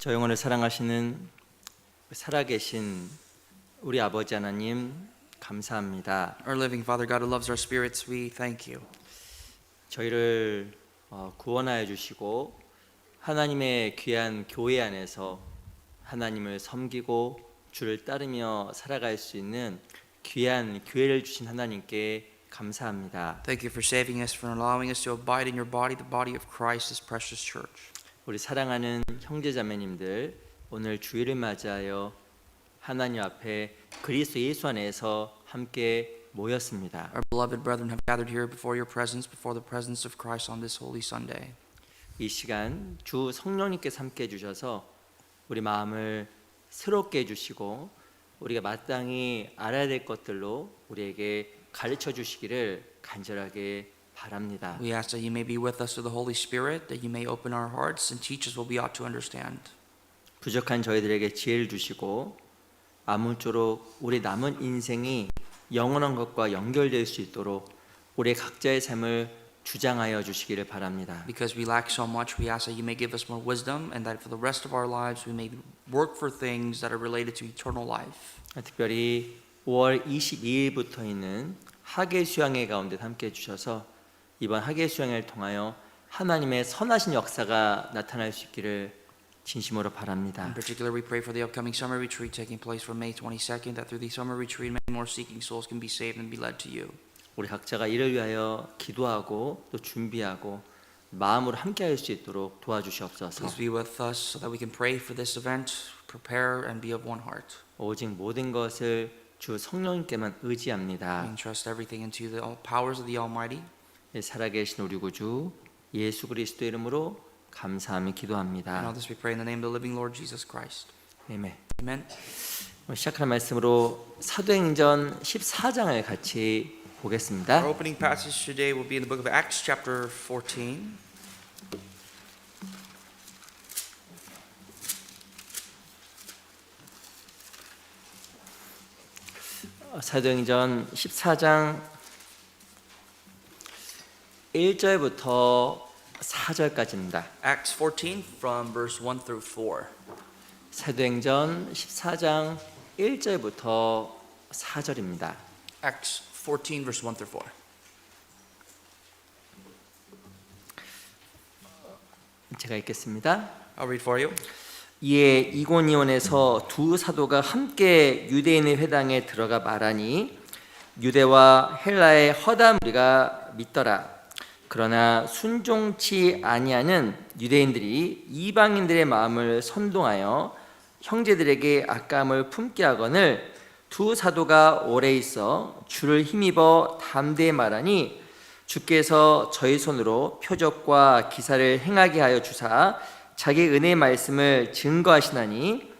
저 영혼을 사랑하시는 살아계신 우리 아버지 하나님 감사합니다. Our living Father God who loves our spirits, we thank you. 저희를 구원하여 주시고 하나님의 귀한 교회 안에서 하나님을 섬기고 주를 따르며 살아갈 수 있는 귀한 교회를 주신 하나님께 감사합니다. Thank you for saving us, for allowing us to abide in your body, the body of Christ, His precious church. 우리 사랑하는 형제자매님들 오늘 주일을 맞이하여 하나님 앞에 그리스도 예수 안에서 함께 모였습니다. Our beloved brethren have gathered here before your presence, before the presence of Christ on this Holy Sunday. 이 시간 주 성령님께서 함께 해주셔서 우리 마음을 새롭게 해주시고 우리가 마땅히 알아야 될 것들로 우리에게 가르쳐 주시기를 간절하게 바랍니다. We ask that you may be with us through the Holy Spirit, that you may open our hearts and teach us what we ought to understand. 부족한 저희들에게 지혜를 주시고 아무쪼록 우리 남은 인생이 영원한 것과 연결될 수 있도록 우리 각자의 삶을 주장하여 주시기를 바랍니다. Because we lack so much, we ask that you may give us more wisdom and that for the rest of our lives we may work for things that are related to eternal life. 특별히 5월 22일부터 있는 학예 수양회 가운데 함께 해주셔서 이번 학예 수양회를 통하여 하나님의 선하신 역사가 나타날 수 있기를 진심으로 바랍니다. In particular, we pray for the upcoming summer retreat taking place from May 22nd, that through the summer retreat many more seeking souls can be saved and be led to you. 우리 각자가 이를 위하여 기도하고 또 준비하고 마음으로 함께할 수 있도록 도와주시옵소서. Please be with us so that we can pray for this event, prepare and be of one heart. 오직 모든 것을 주 성령님께만 We 의지합니다. entrust everything into the powers of the Almighty. 살아계신 우리 구주 예수 그리스도 이름으로 감사하며 And all 기도합니다. this we pray in the name of the living Lord Jesus Christ. 아멘. Amen. 시작할 말씀으로 사도행전 14장을 같이 보겠습니다. Our opening passage today will be in the book of Acts chapter 14. 사도행전 14장 1절부터 4절까지입니다. Acts 14 from verse 1 through 4. 사도행전 14장 1절부터 4절입니다. Acts 14 verse 1 through 4. 제가 읽겠습니다. I'll read for you. 이에 이고니온에서 두 사도가 함께 유대인의 회당에 들어가 말하니 유대와 헬라의 허다 무리가 믿더라. 그러나 순종치 아니하는 유대인들이 이방인들의 마음을 선동하여 형제들에게 악감을 품게 하거늘 두 사도가 오래 있어 주를 힘입어 담대히 말하니 주께서 저희 손으로 표적과 기사를 행하게 하여 주사 자기 은혜의 말씀을 증거하시나니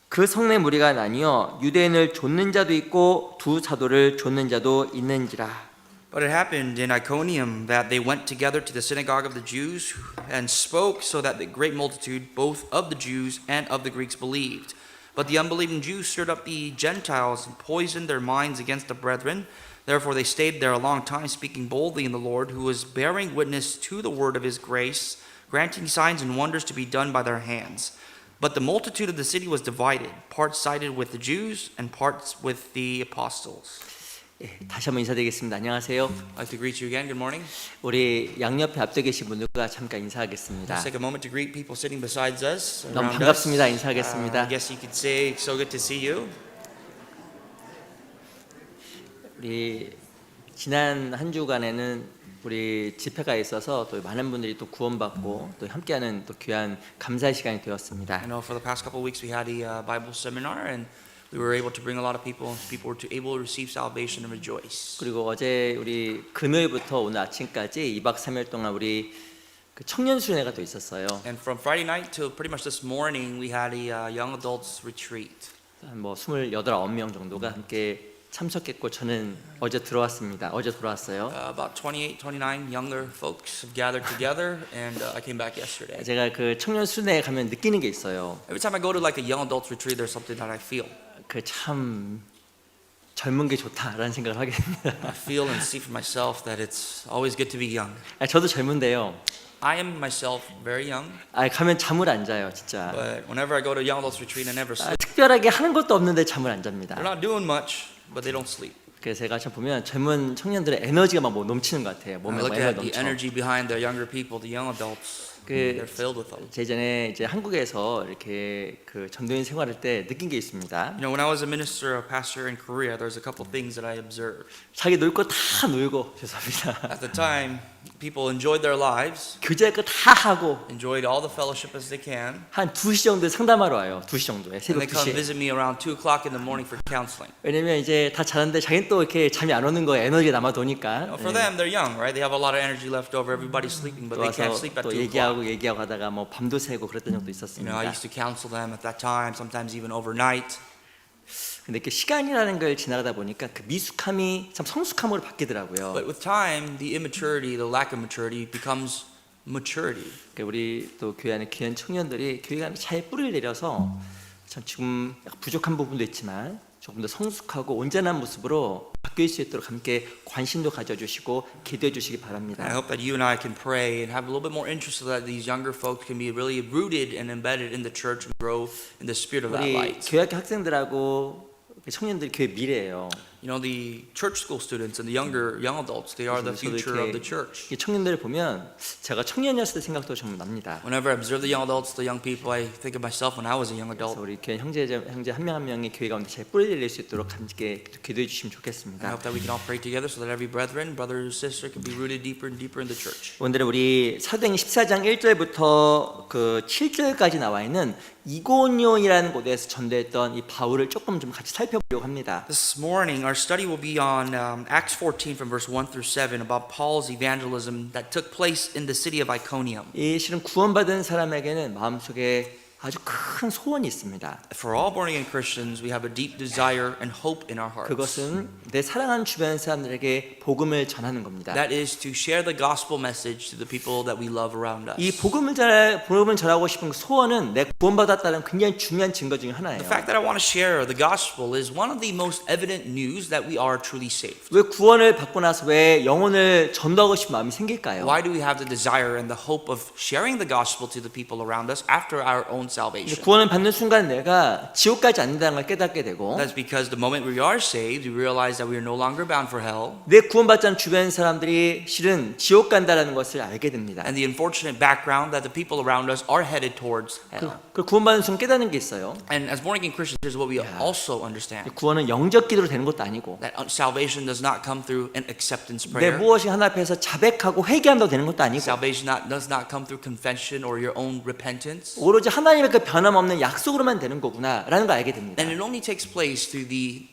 그 성내 무리가 나뉘어 유대인을 좇는 자도 있고 두 사도를 좇는 자도 있는지라. But it happened in Iconium that they went together to the synagogue of the Jews and spoke so that the great multitude both of the Jews and of the Greeks believed. But the unbelieving Jews stirred up the Gentiles and poisoned their minds against the brethren. Therefore they stayed there a long time, speaking boldly in the Lord, who was bearing witness to the word of his grace, granting signs and wonders to be done by their hands. But the multitude of the city was divided, parts sided with the Jews and parts with the apostles. 다시 한번 인사드리겠습니다. 안녕하세요. I'd like to greet you again. Good morning. 우리 양옆에 앞에 계신 분들과 잠깐 인사하겠습니다. Let's take a moment to greet people sitting beside us. 너무 around 반갑습니다. us. 인사하겠습니다. I guess you could say, so good to see you. 우리 지난 한 주간에는 우리 집회가 있어서 또 많은 분들이 또 구원받고 또 함께하는 또 귀한 감사의 시간이 되었습니다. I know for the past couple of weeks we had a Bible seminar and we were able to bring a lot of people. People were able to receive salvation and rejoice. 그리고 어제 우리 금요일부터 오늘 아침까지 2박 3일 동안 우리 그 청년 수련회가 또 있었어요. And from Friday night till pretty much this morning, we had a young adults retreat. 뭐 28, 9명 정도가 함께 참석했고 저는 어제 들어왔습니다. 어제 돌아왔어요. About 28, 29 younger folks have gathered together, and I came back yesterday. 제가 그 청년 수련회에 가면 느끼는 게 있어요. Every time I go to like a young adults retreat, there's something that I feel. 그 참 젊은 게 좋다라는 생각을 하게 됩니다. I feel and see for myself that it's always good to be young. 저도 젊은데요. I am myself very young, 가면 잠을 안 자요, 진짜. but whenever I go to young adults retreat, I never sleep. 특별하게 하는 것도 없는데 잠을 안 잡니다. They're not doing much, but they don't sleep. 그래서 제가 참 보면 젊은 청년들의 에너지가 막 넘치는 것 같아요. I 몸에 look 에너지 at the 넘쳐. energy behind the younger people, the young adults. They're filled with them. 제전에 이제 한국에서 이렇게 그 전도인 생활할 때 느낀 게 있습니다. You know, when I was a minister, a pastor in Korea, there's a couple things that I observed. 자기 놀 거 다 놀고 죄송합니다. At the time, people enjoyed their lives, 교제할 거 다 하고 enjoyed all the fellowship as they can, 한 2시 정도에 상담하러 와요. 2시 정도에 and 새벽 they come 2시에. visit me around 2 o'clock in the morning for counseling. 왜냐면 이제 다 자는데 자기는 또 이렇게 잠이 안 오는 거에 에너지가 남아 도니까. For them, they're young, right? They have a lot of energy left over. Everybody's sleeping, but they can't 와서 sleep at 또 2 o'clock. 얘기하고 하다가 뭐 밤도 새고 그랬던 적도 You 있었습니다. know, I used to counsel them at that time, sometimes even overnight. 근데 이렇게 시간이라는 걸 지나가다 보니까 그 미숙함이 참 성숙함으로 바뀌더라고요. But with time, the immaturity, the lack of maturity becomes maturity. 그러니까 우리 또 교회 안에 귀한 청년들이 교회 안에 잘 뿌리를 내려서 참 지금 약간 부족한 부분도 있지만 조금 더 성숙하고 온전한 모습으로 바뀔 수 있도록 함께 관심도 가져주시고 기도해 주시기 And I 바랍니다. hope that you and I can pray and have a little bit more interest so that these younger folks can be really rooted and embedded in the church and grow in the spirit of that 우리 light. 교회학교 학생들하고 청년들이 교회 미래예요. You know, the church school students and the young adults, they are the 저도 future of 이렇게 the church. 이 청년들을 보면 제가 청년이었을 때 생각도 좀 납니다. Whenever I observe the young adults, the young people, I think of myself when I was a young 그래서 adult. 우리 교회 형제 한 명 한 명이 교회 가운데 잘 뿌리를 낼 수 있도록 함께 기도해 주시면 I 좋겠습니다. hope that we can all pray together so that every brethren, brother or sister can be rooted deeper and deeper in the church. 오늘은 우리 사도행 14장 1절부터 그 7절까지 나와 있는 이고니온이라는 곳에서 전도했던 이 바울을 조금 좀 같이 살펴보려고 합니다. This morning, our study will be on Acts 14 from verse 1 through 7 about Paul's evangelism that took place in the city of Iconium. 이 실은 구원받은 사람에게는 마음속에 아주 큰 소원이 있습니다. For all born-again Christians, we have a deep desire and hope in our hearts. 그것은 내 사랑하는 주변 사람들에게 복음을 전하는 겁니다. That is to share the gospel message to the people that we love around us. 이 복음을 전하고 싶은 그 소원은 내 구원받았다는 굉장히 중요한 증거 중에 하나예요. The fact that I want to share the gospel is one of the most evident news that we are truly saved. 왜 구원을 받고 나서 왜 영혼을 전도하고 싶은 마음이 생길까요? Why do we have the desire and the hope of sharing the gospel to the people around us after our own salvation? 구원을 받는 순간 내가 지옥 가지 않는다는 걸 깨닫게 되고 That's because the moment we are saved, we realize that we are no longer bound for hell. 내 구원받지 않은 주변 사람들이 실은 지옥 간다라는 것을 알게 됩니다. And the unfortunate background that the people around us are headed towards hell. 그 구원받는 순간 깨닫는 게 있어요. And as born-again Christians, here's what we also understand. 구원은 영적 기도로 되는 것도 아니고 That salvation does not come through an acceptance 내 prayer. 무엇이 하나 앞에서 자백하고 회개한다고 되는 것도 아니고 Salvation does not come through confession or your own repentance. 오로지 하나님의 그 변함없는 약속으로만 되는 거구나라는 걸 알게 됩니다. And it only takes place through the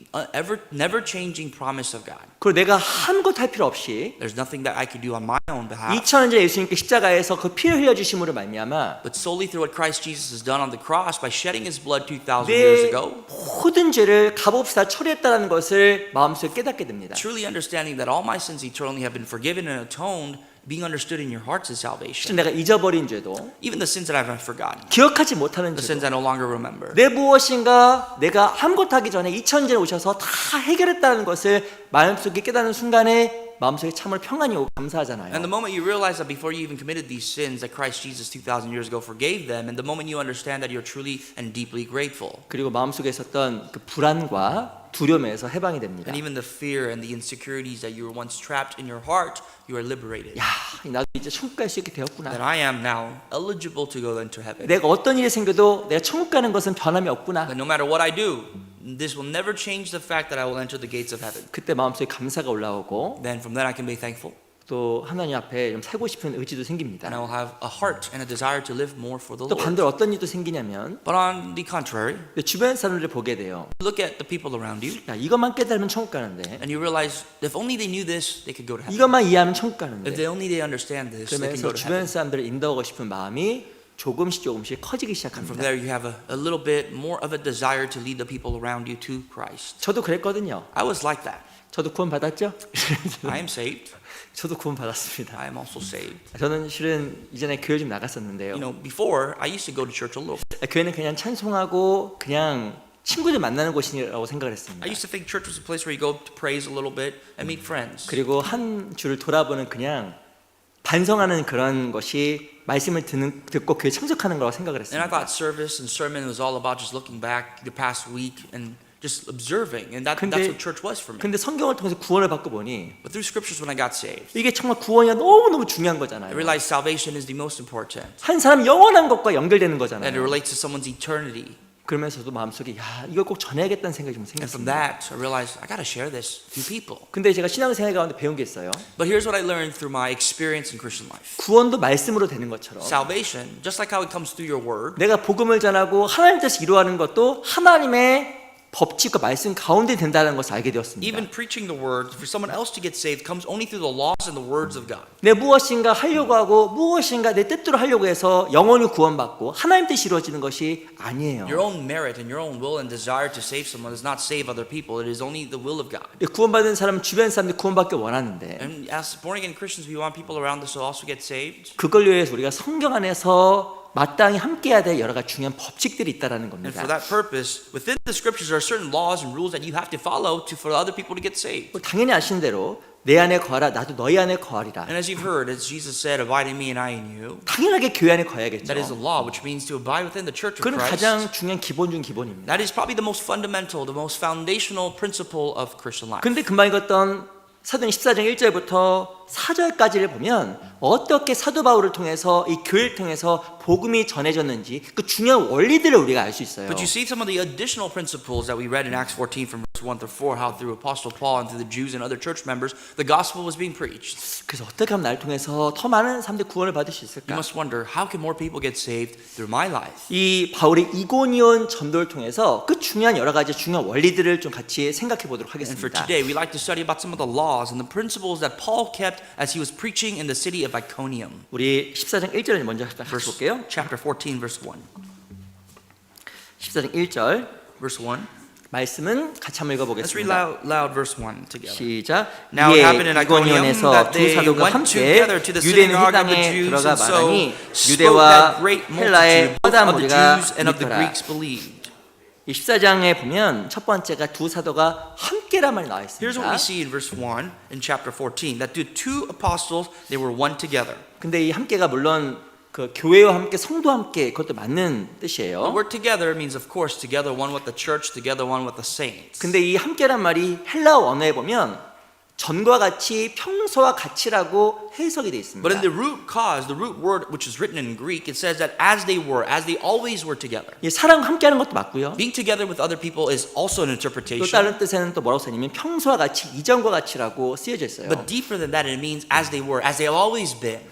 never-changing promise of God. 그리고 내가 아무것도 할 필요 없이 There's nothing that I could do on my own behalf, 2000년 전에 예수님께 십자가에서 그 피를 흘려주심으로 말미암아 but solely through what Christ Jesus has done on the cross by shedding His blood 2,000 years 내 ago. 모든 죄를 값없이 다 처리했다는 것을 마음속에 깨닫게 됩니다. Truly understanding that all my sins eternally have been forgiven and atoned, being understood in your hearts is salvation. 내가 잊어버린 죄도 Even the sins that I have forgotten, 기억하지 못하는 the sins 죄도 I no longer remember. 내 무엇인가 내가 아무것도 하기 전에 2000년 전에 오셔서 다 해결했다는 것을 마음속에 깨닫는 순간에 마음속에 참으로 평안이 오고 감사하잖아요. And the moment you realize that before you even committed these sins, that Christ Jesus 2,000 years ago forgave them, and the moment you understand that you're truly and deeply grateful, 그리고 마음속에 있었던 그 불안과 두려움에서 해방이 됩니다. and even the fear and the insecurities that you were once trapped in your heart, you are liberated. 야, 나도 이제 천국 갈 수 있게 되었구나. That I am now eligible to go into heaven. 내가 어떤 일이 생겨도 내가 천국 가는 것은 변함이 없구나. That no matter what I do, this will never change the fact that I will enter the gates of heaven. 그때 마음속에 감사가 올라오고 Then from that I can be thankful, 또 하나님 앞에 좀 살고 싶은 의지도 생깁니다. and I will have a heart and a desire to live more for the 또 Lord. 반대로 어떤 일도 생기냐면 But on the contrary, 주변 사람들을 보게 돼요. look at the people around you, 야, 이것만 깨달으면 천국 가는데 and you realize if only they knew this, they could go to heaven. 이것만 이해하면 천국 If 가는데 they only they understand this, they can 그러면서 go to 주변 heaven. 사람들을 인도하고 싶은 마음이 조금씩 커지기 From 시작합니다. there, you have a little bit more of a desire to lead the people around you to Christ. 저도 그랬거든요. I was like that. 저도 구원 받았죠? I am saved. 저도 구원 받았습니다. I am also saved. 저는 실은 이전에 교회 좀 나갔었는데요. You know, before I used to go to church a little. 교회는 그냥 찬송하고 그냥 친구들 만나는 곳이라고 생각을 했습니다. I used to think church was a place where you go to praise a little bit and meet friends. 그리고 한 주를 돌아보는 그냥 반성하는 그런 것이 말씀을 듣고 그에 참석하는 거라고 생각을 And I 했습니다. thought service and sermon was all about just looking back the past week and just observing. And that's 근데- what church was for me. 근데 성경을 통해서 구원을 받고 보니 But through scriptures when I got saved, 이게 정말 구원이 너무너무 중요한 I 거잖아요. realized salvation is the most important. 한 사람 영원한 것과 연결되는 And it 거잖아요. relates to someone's eternity. 그러면서도 마음속에 야 이걸 꼭 전해야겠다는 생각이 좀 And from 생겼습니다. that, I realized I got to share this to people. 근데 제가 신앙생활 가운데 배운 게 있어요. But here's what I learned through my experience in Christian life. 구원도 말씀으로 되는 것처럼 Salvation, just like how it comes through your word, 내가 복음을 전하고 하나님 뜻을 이루어가는 것도 하나님의 법칙과 말씀 가운데 된다는 것을 알게 되었습니다. even preaching the word for someone else to get saved comes only through the laws and the words of God. 내 무엇인가 하려고 하고 무엇인가 내 뜻대로 하려고 해서 영원히 구원받고 하나님 뜻이 이루어지는 것이 아니에요. Your own merit and your own will and desire to save someone does not save other people. It is only the will of God. 구원받은 사람은 주변 사람들이 구원받기 원하는데 And as born again Christians, we want people around us to also get saved. 그걸 위해서 우리가 성경 안에서 마땅히 함께해야 될 여러 가지 중요한 법칙들이 있다라는 And 겁니다. for that purpose, within the scriptures there are certain laws and rules that you have to follow for other people to get saved. 당연히 아시는 대로 내 안에 거하라 나도 너희 안에 거하리라. And as you've heard, as Jesus said, abide in me and I in you, 당연하게 교회 안에 거해야겠죠. that is the law, which means to abide within the church of 그건 Christ. 가장 중요한 기본 중 기본입니다. That is probably the most fundamental, the most foundational principle of Christian life. 근데 금방 읽었던 사도행 14장 1절부터 4절까지를 보면 어떻게 사도 바울을 통해서 이 교회를 통해서 복음이 전해졌는지 그 중요한 원리들을 우리가 알 수 있어요. But you see some of the additional principles that we read in Acts 14 from verse 1 through 4, how through Apostle Paul and through the Jews and other church members, the gospel was being preached. 그래서 어떻게 하면 나를 통해서 더 많은 사람들이 구원을 받을 수 You 있을까? must wonder, how can more people get saved through my life? 이 바울의 이고니온 전도를 통해서 그 중요한 여러 가지 중요한 원리들을 좀 같이 생각해 보도록 And for 하겠습니다. today, we'd like to study about some of the laws and the principles that Paul kept as he was preaching in the city of Iconium. 우리 14장 1절을 먼저 같이 Verse, 볼게요. chapter 14, verse 1. 14장 1절 Verse 1. 말씀은 같이 한번 Let's read 읽어보겠습니다. loud verse 1 together. 시작. Now it 이에 happened in Iconium 이고니온에서 that 두 they 사도가 went 함께 together to the 유대인 synagogue of the 회당에 Jews 들어가 and so 말하니 spoke 유대와 that great 헬라의 multitude both 허다 of the 무리가 Jews and of the 믿더라. Greeks believed. 이 14장에 보면 첫 번째가 두 사도가 함께란 말이 나와 Here's what we 있습니다. see in verse 1 in chapter 14, that the two apostles, they were one together. 근데 이 함께가 물론 그 교회와 함께 성도와 함께 그것도 맞는 The 뜻이에요. word together means, of course, together one with the church, together one with the saints. 근데 이 함께란 말이 헬라어 언어에 보면 전과 같이 평소와 같이라고 해석이 돼 있습니다. But in the root cause, the root word which is written in Greek, it says that as they always were together. 이 사랑 함께하는 것도 맞고요. Being together with other people is also an 또 interpretation. 다른 뜻에는 또 뭐라고 써냐면 평소와 같이 이전과 같이라고 쓰여져 있어요. But deeper than that, it means as they were, as they have always been.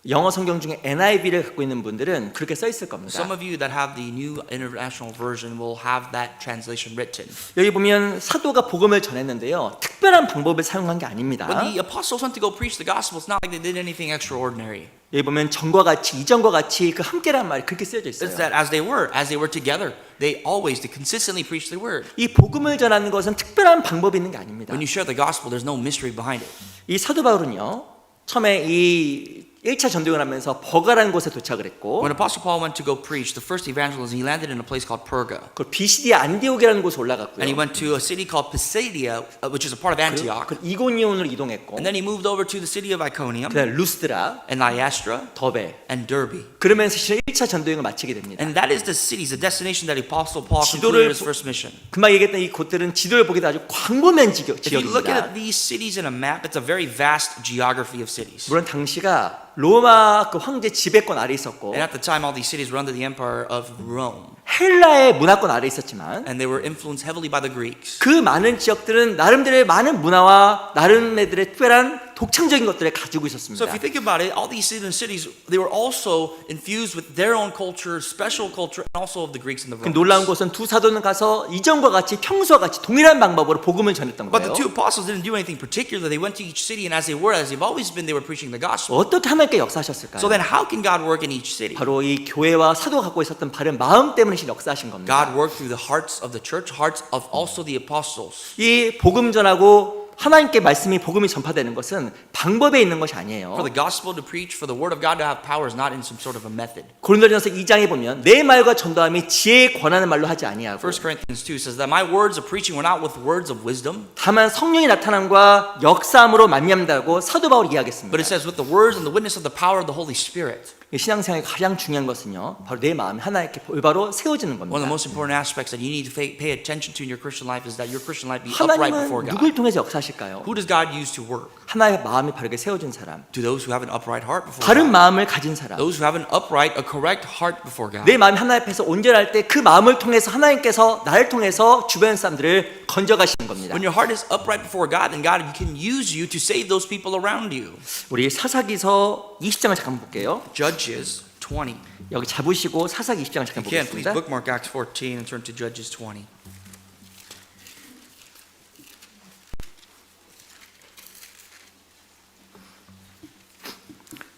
영어 성경 중에 NIV를 갖고 있는 분들은 그렇게 써 있을 겁니다. Some of you that have the New International Version will have that translation written. 여기 보면 사도가 복음을 전했는데요. 특별한 방법을 사용한 게 아닙니다. When the apostles went to go preach the gospel, it's not like they did anything extraordinary. 여기 보면 전과 같이 이전과 같이 그 함께란 말이 그렇게 쓰여져 있어요. It's that as they were together, they consistently preached the word. 이 복음을 전하는 것은 특별한 방법이 있는 게 아닙니다. When you share the gospel, there's no mystery behind it. 이 사도 바울은요. 처음에 이 1차 전도행을 하면서 버가라는 곳에 도착을 했고 When Apostle Paul went to go preach, the first evangelism, he landed in a place called Perga. 그 비시디아 안디옥이라는 곳에 올라갔고요. And he went to a city called Pisidia, which is a part of Antioch. 그 이고니온으로 이동했고 And then he moved over to the city of Iconium 그다음 루스드라, and Lystra 더베 and Derbe. 그러면서 실제 1차 전도행을 마치게 됩니다. And that is the cities, the destination that Apostle Paul 지도를 concluded his first mission. 금방 얘기했던 이 곳들은 지도를 보게 되면 아주 광범위한 If you look 지역입니다. at these cities in a map, it's a very vast geography of cities. 물론 당시가 로마 그 황제 지배권 아래 있었고 And at the time, all these cities were under the empire of Rome. 헬라의 문화권 아래 있었지만 And they were influenced heavily by the Greeks. 그 많은 지역들은 나름대로의 많은 문화와 나름대로의 특별한 독창적인 것들을 가지고 So 있었습니다. if you think about it, all these cities, they were also infused with their own culture, special culture, and also of the Greeks and the 그 Romans. 놀라운 것은 두 사도는 가서 이전과 같이 평소와 같이 동일한 방법으로 복음을 전했던 But the 거예요. two apostles didn't do anything particular. They went to each city, and as they've always been, they were preaching the gospel. 어떻게 하나님께 역사하셨을까요? So then how can God work in each city? 바로 이 교회와 사도가 갖고 있었던 바른 마음 때문에 역사하신 겁니다. God worked through the hearts of the church, hearts of also the apostles. 이 복음 전하고 하나님께 말씀이 복음이 전파되는 것은 방법에 있는 것이 아니에요. For the gospel to preach, for the word of God to have power is not in some sort of a method. 고린도전서 2장에 보면 내 말과 전도함이 지혜에 권하는 말로 하지 아니하고 1 Corinthians 2 says that my words of preaching were not with words of wisdom, 다만 성령의 나타남과 역사함으로 만미한다고 사도 바울이 이야기했습니다. but it says with the words and the witness of the power of the Holy Spirit. 신앙생활의 가장 중요한 것은요, 바로 내 마음이 하나님께 올바로 세워지는 One of 겁니다. the most important aspects that you need to pay attention to in your Christian life is that your Christian life be upright before 하나님은 God. 누굴 통해서 역사하실까요? Who does God use to work? 하나의 마음이 바르게 세워진 사람, To those who have an upright heart before 바른 God. 마음을 가진 사람. Those who have an upright, a correct heart before God. 내 마음이 하나님 앞에서 온전할 때 그 마음을 통해서 하나님께서 나를 통해서 주변 사람들을 건져가시는 겁니다. When your heart is upright before God, then God can use you to save those people around you. 우리 사사기서 20장을 잠깐 볼게요. Judges 20. 여기 잡으시고 사사기 20장을 잠깐 You can please 보겠습니다. bookmark Acts 14 and turn to Judges 20.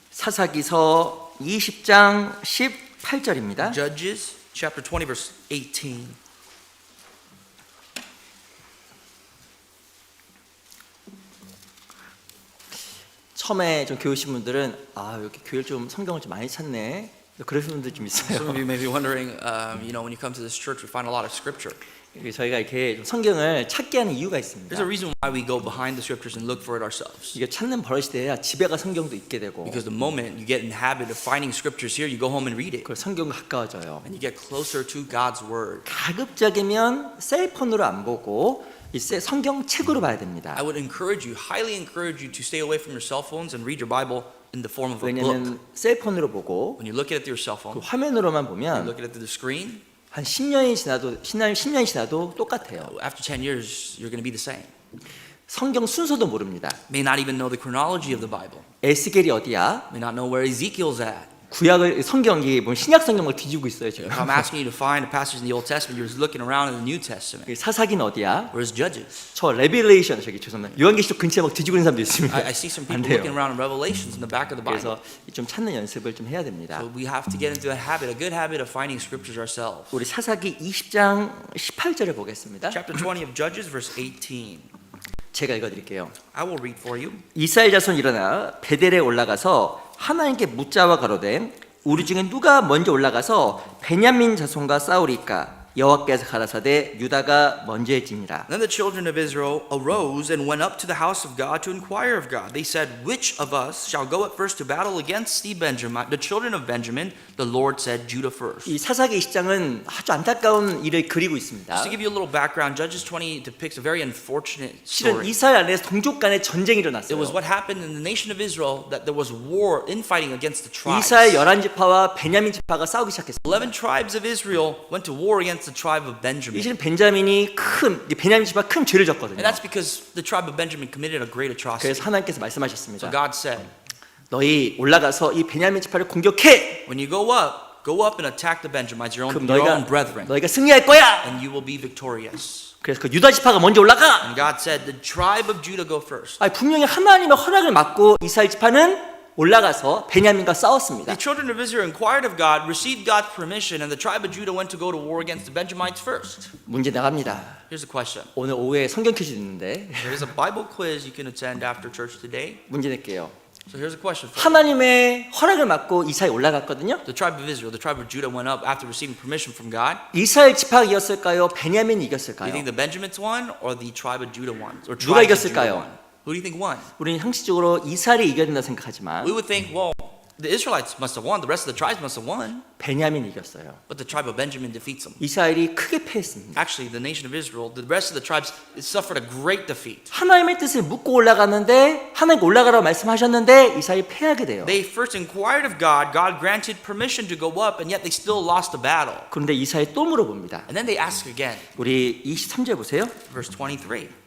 사사기서 20장 18절입니다. Judges chapter 20 verse 18. 처음에 좀 교회 오신 분들은 여기 교회를 좀 성경을 좀 많이 찾네. 그러시는 분들 좀 Some 있어요. of you may be wondering, when you come to this church, we find a lot of scripture. 저희가 이렇게 좀 성경을 찾게 하는 이유가 있습니다. There's a reason why we go behind the scriptures and look for it ourselves. 이게 찾는 버릇이 돼야 집에 가 성경도 읽게 되고 Because the moment you get in the habit of finding scriptures here, you go home and read it. 그 성경과 가까워져요. And you get closer to God's word. 가급적이면 셀폰으로 안 보고 이 성경 책으로 봐야 됩니다. I would highly encourage you to stay away from your cell phones and read your Bible in the form of a book. 왜냐면 셀폰으로 보고 When you look at it through your cell 그 phone, 화면으로만 you 보면 look at it through the screen, 한 10년이 지나도 똑같아요. after 10 years, you're going to be the same. 성경 순서도 모릅니다. May not even know the chronology of the Bible. 에스겔이 어디야? May not know where Ezekiel's at. 구약을 성경이 뭐 신약 성경을 뒤지고 있어요 지금. If I'm asking you to find a passage in the Old Testament, you're just looking around in the New Testament. 사사기는 어디야? Where's Judges? 저 레빌레이션 죄송합니다. 요한계시록 근처에 막 뒤지고 있는 사람도 있습니다. I see some 안 people 돼요. looking around in Revelations in the back of the Bible. 그래서 좀 찾는 연습을 좀 해야 됩니다. So we have to get into a good habit of finding scriptures ourselves. 우리 사사기 20장 18절을 보겠습니다. Chapter 20 of Judges, verse 18. 제가 읽어드릴게요. I will read for you. 이스라엘 자손 일어나 베델에 올라가서 하나님께 묻자와 가로되 우리 중에 누가 먼저 올라가서 베냐민 자손과 싸우리까 여호와께서 가라사대 유다가 먼저일지니라. Then the children of Israel arose and went up to the house of God to inquire of God. They said, "Which of us shall go at first to battle against the children of Benjamin?" The Lord said, "Judah first." 이 사사기 20장은 아주 안타까운 일을 그리고 있습니다. Just to give you a little background, Judges 20 depicts a very unfortunate 실은 story. 이스라엘 안에서 동족 간의 전쟁이 It 일어났어요. was what happened in the nation of Israel that there was war, infighting against the tribes. 이스라엘 11지파와 베냐민 지파가 싸우기 시작했어요. 11 tribes of Israel went to war against the tribe of Benjamin. 이 실은 베냐민이 베냐민 지파 큰 죄를 졌거든요. And that's because the tribe of Benjamin committed a great atrocity. 그래서 하나님께서 So 말씀하셨습니다. God said, 너희 올라가서 이 베냐민 지파를 공격해. when you go up and attack the Benjamites, your 그럼 own brethren, 너희가 승리할 거야. and you will be victorious. 그래서 그 유다 지파가 먼저 올라가. And God said, the tribe of Judah go first. 분명히 하나님의 허락을 받고 이스라엘 지파는 올라가서 베냐민과 싸웠습니다. The children of Israel inquired of God, received God's permission, and the tribe of Judah went to go to war against the Benjamites first. 문제 나갑니다. Here's the question. 오늘 오후에 성경 퀴즈 있는데 There is a Bible quiz you can attend after church today. 문제 낼게요. So here's a question for you. 하나님의 허락을 받고 이스라엘 올라갔거든요. The tribe of Israel, the tribe of Judah went up after receiving permission from God. 이스라엘 지파가 이겼을까요? 베냐민이 Do you 이겼을까요? think the Benjamins won or the tribe of Judah won? Or 누가 tribes of Judah 이겼을까요? won? Who do you think won? 우리는 형식적으로 이스라엘이 이겨야 된다 생각하지만 We would think, well, the Israelites must have won. The rest of the tribes must have won. 베냐민이 이겼어요. But the tribe of Benjamin defeats them. 이스라엘이 크게 패했습니다. Actually, the nation of Israel, the rest of the tribes, suffered a great defeat. 하나님의 뜻을 묻고 올라갔는데 하나님 올라가라고 말씀하셨는데 이스라엘이 패하게 돼요. They first inquired of God. God granted permission to go up, and yet they still lost the battle. 그런데 이스라엘이 또 물어봅니다. And then they ask again. 우리 23절 보세요. Verse 23.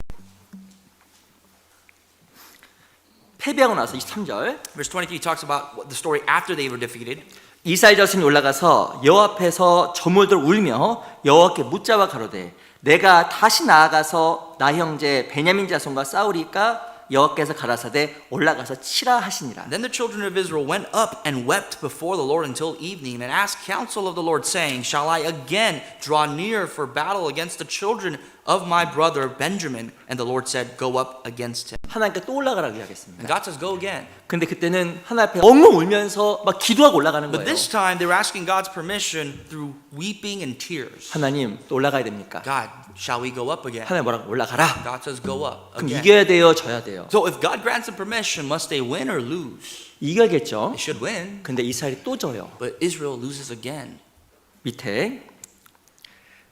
패배하고 나서 23절 Verse 23 talks about the story after they were defeated. 이스라엘 자손이 올라가서 여호와 앞에서 저물들 울며 여호와께 묻자와 가로되 내가 다시 나아가서 나 형제 베냐민 자손과 싸우리까 여호와께서 가라사대 올라가서 치라 하시니라. Then the children of Israel went up and wept before the Lord until evening and asked counsel of the Lord, saying, Shall I again draw near for battle against the children of my brother Benjamin. And the Lord said, go up against him. 하나님께 또 올라가라고 And 이야기했습니다. God says, go again. 근데 그때는 하나님 앞에 엉엉 울면서 막 기도하고 올라가는 But 거예요. this time they were asking God's permission through weeping and tears. 하나님 또 올라가야 됩니까? God, shall we go up again? 하나님 뭐라고 올라가라. God says, go up 그럼 again. 이겨야 돼요, 져야 돼요? So if God grants them permission, must they win or lose? 이겨야겠죠. They should win. 근데 이스라엘이 또 져요. But Israel loses again. 밑에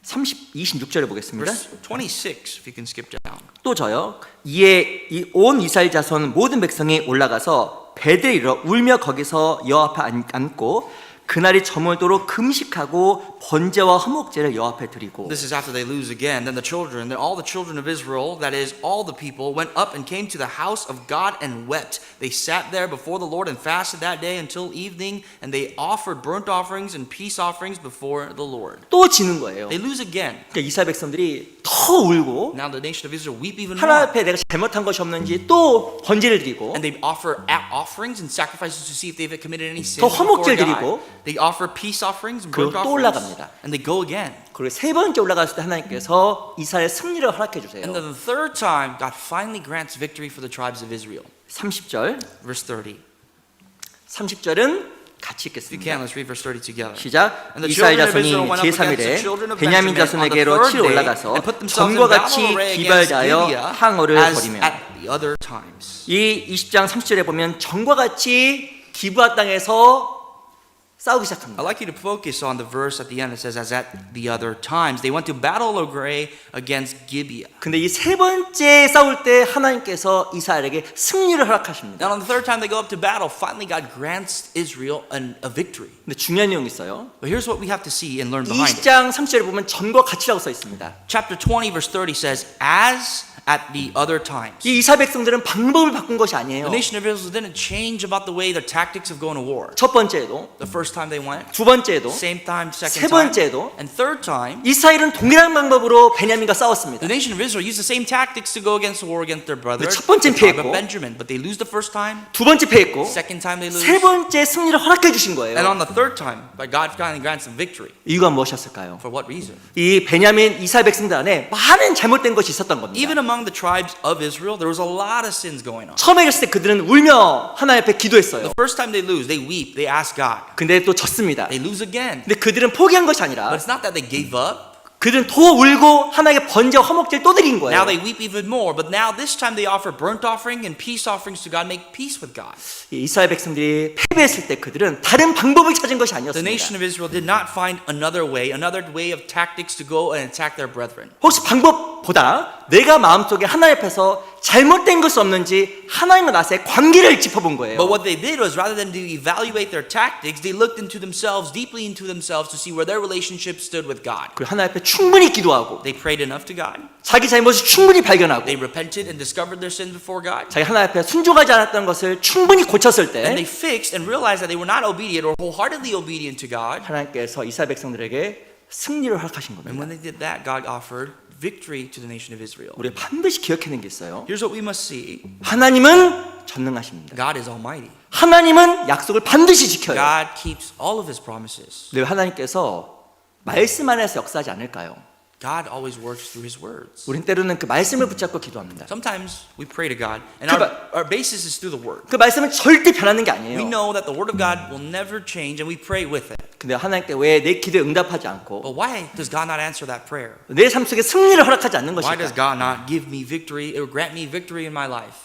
26절에 보겠습니다. Verse 26, if you can skip down. 또 져요. 이에 온 이스라엘 자손 모든 백성이 올라가서 베델에 이르러 울며 거기서 여호와 앞에 앉고 그날이 저물도록 금식하고 번제와 화목제를 여호와 앞에 드리고. This is after they lose again. Then all the children of Israel, that is, all the people, went up and came to the house of God and wept. They sat there before the Lord and fasted that day until evening, and they offered burnt offerings and peace offerings before the Lord. 또 지는 거예요. They lose again. 그러니까 이스라엘 백성들이 더 울고 Now the nation of Israel weep even 하나님 more. 앞에 내가 잘못한 것이 없는지 또 번제를 드리고 And they offer offerings and sacrifices to see if they've committed any sin 더 before 화목제를 God. 드리고 They offer peace offerings and burnt 그리고 또 offerings. 올라갑니다. And they go again. 그리고 세 번째 올라갔을 때 하나님께서 이스라엘 승리를 허락해 주세요. And then the third time, God finally grants victory for the tribes of Israel. 30절. Verse 30. 30절은 같이 If you 읽겠습니다. can, let's read verse 30 together. 시작. And the 이스라엘 children of 자손이 Israel went up against the 제3일에 children of 베냐민 Benjamin on the 자손에게로 third 치러 day 올라가서 and put themselves in 전과 battle 같이 array against 기발자여 Gibeah 항어를 as 벌이며. at the other times. 이 20장 30절에 보면 전과 같이 기브아 땅에서 싸우기 I'd 시작합니다. like you to focus on the verse at the end. It says, as at the other times. They went to battle array against Gibeah. 근데 이 세 번째 싸울 때 하나님께서 이스라엘에게 승리를 허락하십니다. And on the third time they go up to battle, finally God grants Israel a victory. 근데 중요한 내용이 있어요. But here's what we have to see and learn behind it. 20장 30절에 보면 전과 같이라고 써 있습니다. Chapter 20, verse 30 says, as at the other times. 이 이스라엘 백성들은 방법을 바꾼 것이 아니에요. The nation of Israel didn't change about the way their tactics of going to war. 첫 번째에도 The first time they went, 두 번째에도 same time, 세 second time, 번째도 and third time, 이스라엘은 동일한 방법으로 베냐민과 싸웠습니다. the nation of Israel used the same tactics to go against the war against their brother, 첫 번째는 the tribe 피했고, of Benjamin. But they lose the first time, 두 번째 패했고 second time they lose, 세 번째 승리를 허락해 주신 거예요. and on the third time, but God finally grants them victory. 이유가 무엇이었을까요? For what reason? 이 베냐민 이스라엘 백성들 안에 많은 잘못된 것이 있었던 겁니다. Even among the tribes of Israel, there was a lot of sins going on. 처음에 갔을 때 그들은 울며 하나님 앞에 기도했어요. The first time they lose, they weep, they ask God. 근데 또 졌습니다. They lose again. 근데 그들은 포기한 것이 But 아니라 it's not that they gave up. 그들은 더 울고 하나님께 번제와 화목제를 또 드린 거예요. Now they weep even more, but now this time they offer burnt offering and peace offerings to God, make peace with God. 이 이스라엘 백성들이 패배했을 때 그들은 다른 방법을 찾은 것이 The 아니었습니다. nation of Israel did not find another way of tactics to go and attack their brethren. 혹시 방법보다 내가 마음속에 하나님 앞에서 잘못된 것이 없는지 하나님과 나의 관계를 짚어본 거예요. But what they did was rather than to evaluate their tactics, they looked into themselves, deeply into themselves to see where their relationship stood with God. 그리고 하나님 앞에 충분히 기도하고 They prayed enough to God. 자기 잘못을 충분히 발견하고 They repented and discovered their sins before God. 자기 하나님 앞에 순종하지 않았던 것을 충분히 고쳤을 And 때 they fixed and realized that they were not obedient or wholeheartedly obedient to God. 하나님께서 이스라엘 백성들에게 승리를 허락하신 And 겁니다. when they did that, God offered victory to the nation of Israel. 우리 반드시 기억해야 게 있어요. Here's what we must see. 하나님은 전능하십니다. God is almighty. 하나님은 약속을 반드시 지켜요. God keeps all of his promises. 왜 하나님께서 말씀 안에서 역사하지 않을까요? God always works through his words. 우린 때로는 그 말씀을 붙잡고 기도합니다. Sometimes we pray to God, and 그 our basis is through the word. 그 말씀은 절대 변하는 게 We 아니에요. know that the word of God will never change, and we pray with it. 근데 하나님께 왜 내 기도에 응답하지 않고 But why does God not answer that prayer? 내 삶 속에 승리를 허락하지 않는 Why does 것일까? God not give me victory or grant me victory in my life?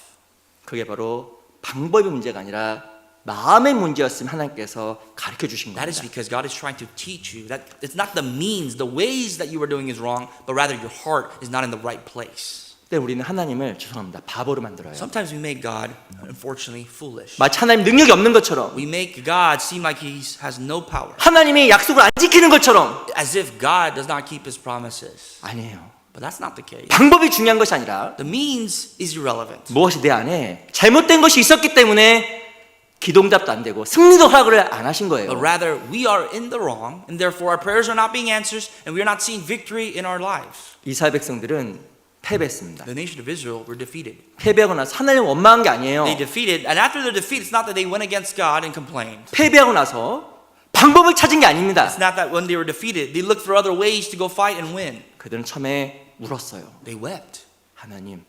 그게 바로 방법의 문제가 아니라 마음의 문제였으면 하나님께서 가르쳐 주신 That is 겁니다. because God is trying to teach you that it's not the means, the ways that you are doing is wrong, but rather your heart is not in the right place. 근데 우리는 하나님을 죄송합니다. 바보로 만들어요. Sometimes we make God, unfortunately, foolish. 마치 하나님 능력이 없는 것처럼 We make God seem like he has no power, 하나님이 약속을 안 지키는 것처럼 as if God does not keep his promises. 아니에요. But that's not the case. 방법이 중요한 것이 아니라 The means is irrelevant. 무엇이 내 안에 잘못된 것이 있었기 때문에 기도응답도 안 되고 승리도 허락을 안 하신 거예요. But rather, we are in the wrong, and therefore our prayers are not being answered, and we are not seeing victory in our lives. 이스라엘 백성들은 패배했습니다. The nation of Israel were defeated. 패배하고 나서 하나님 원망한 게 아니에요. They defeated, and after their defeat, it's not that they went against God and complained. 패배하고 나서 방법을 찾은 게 아닙니다. It's not that when they were defeated, they looked for other ways to go fight and win. 그들은 처음에 울었어요. They wept. 하나님,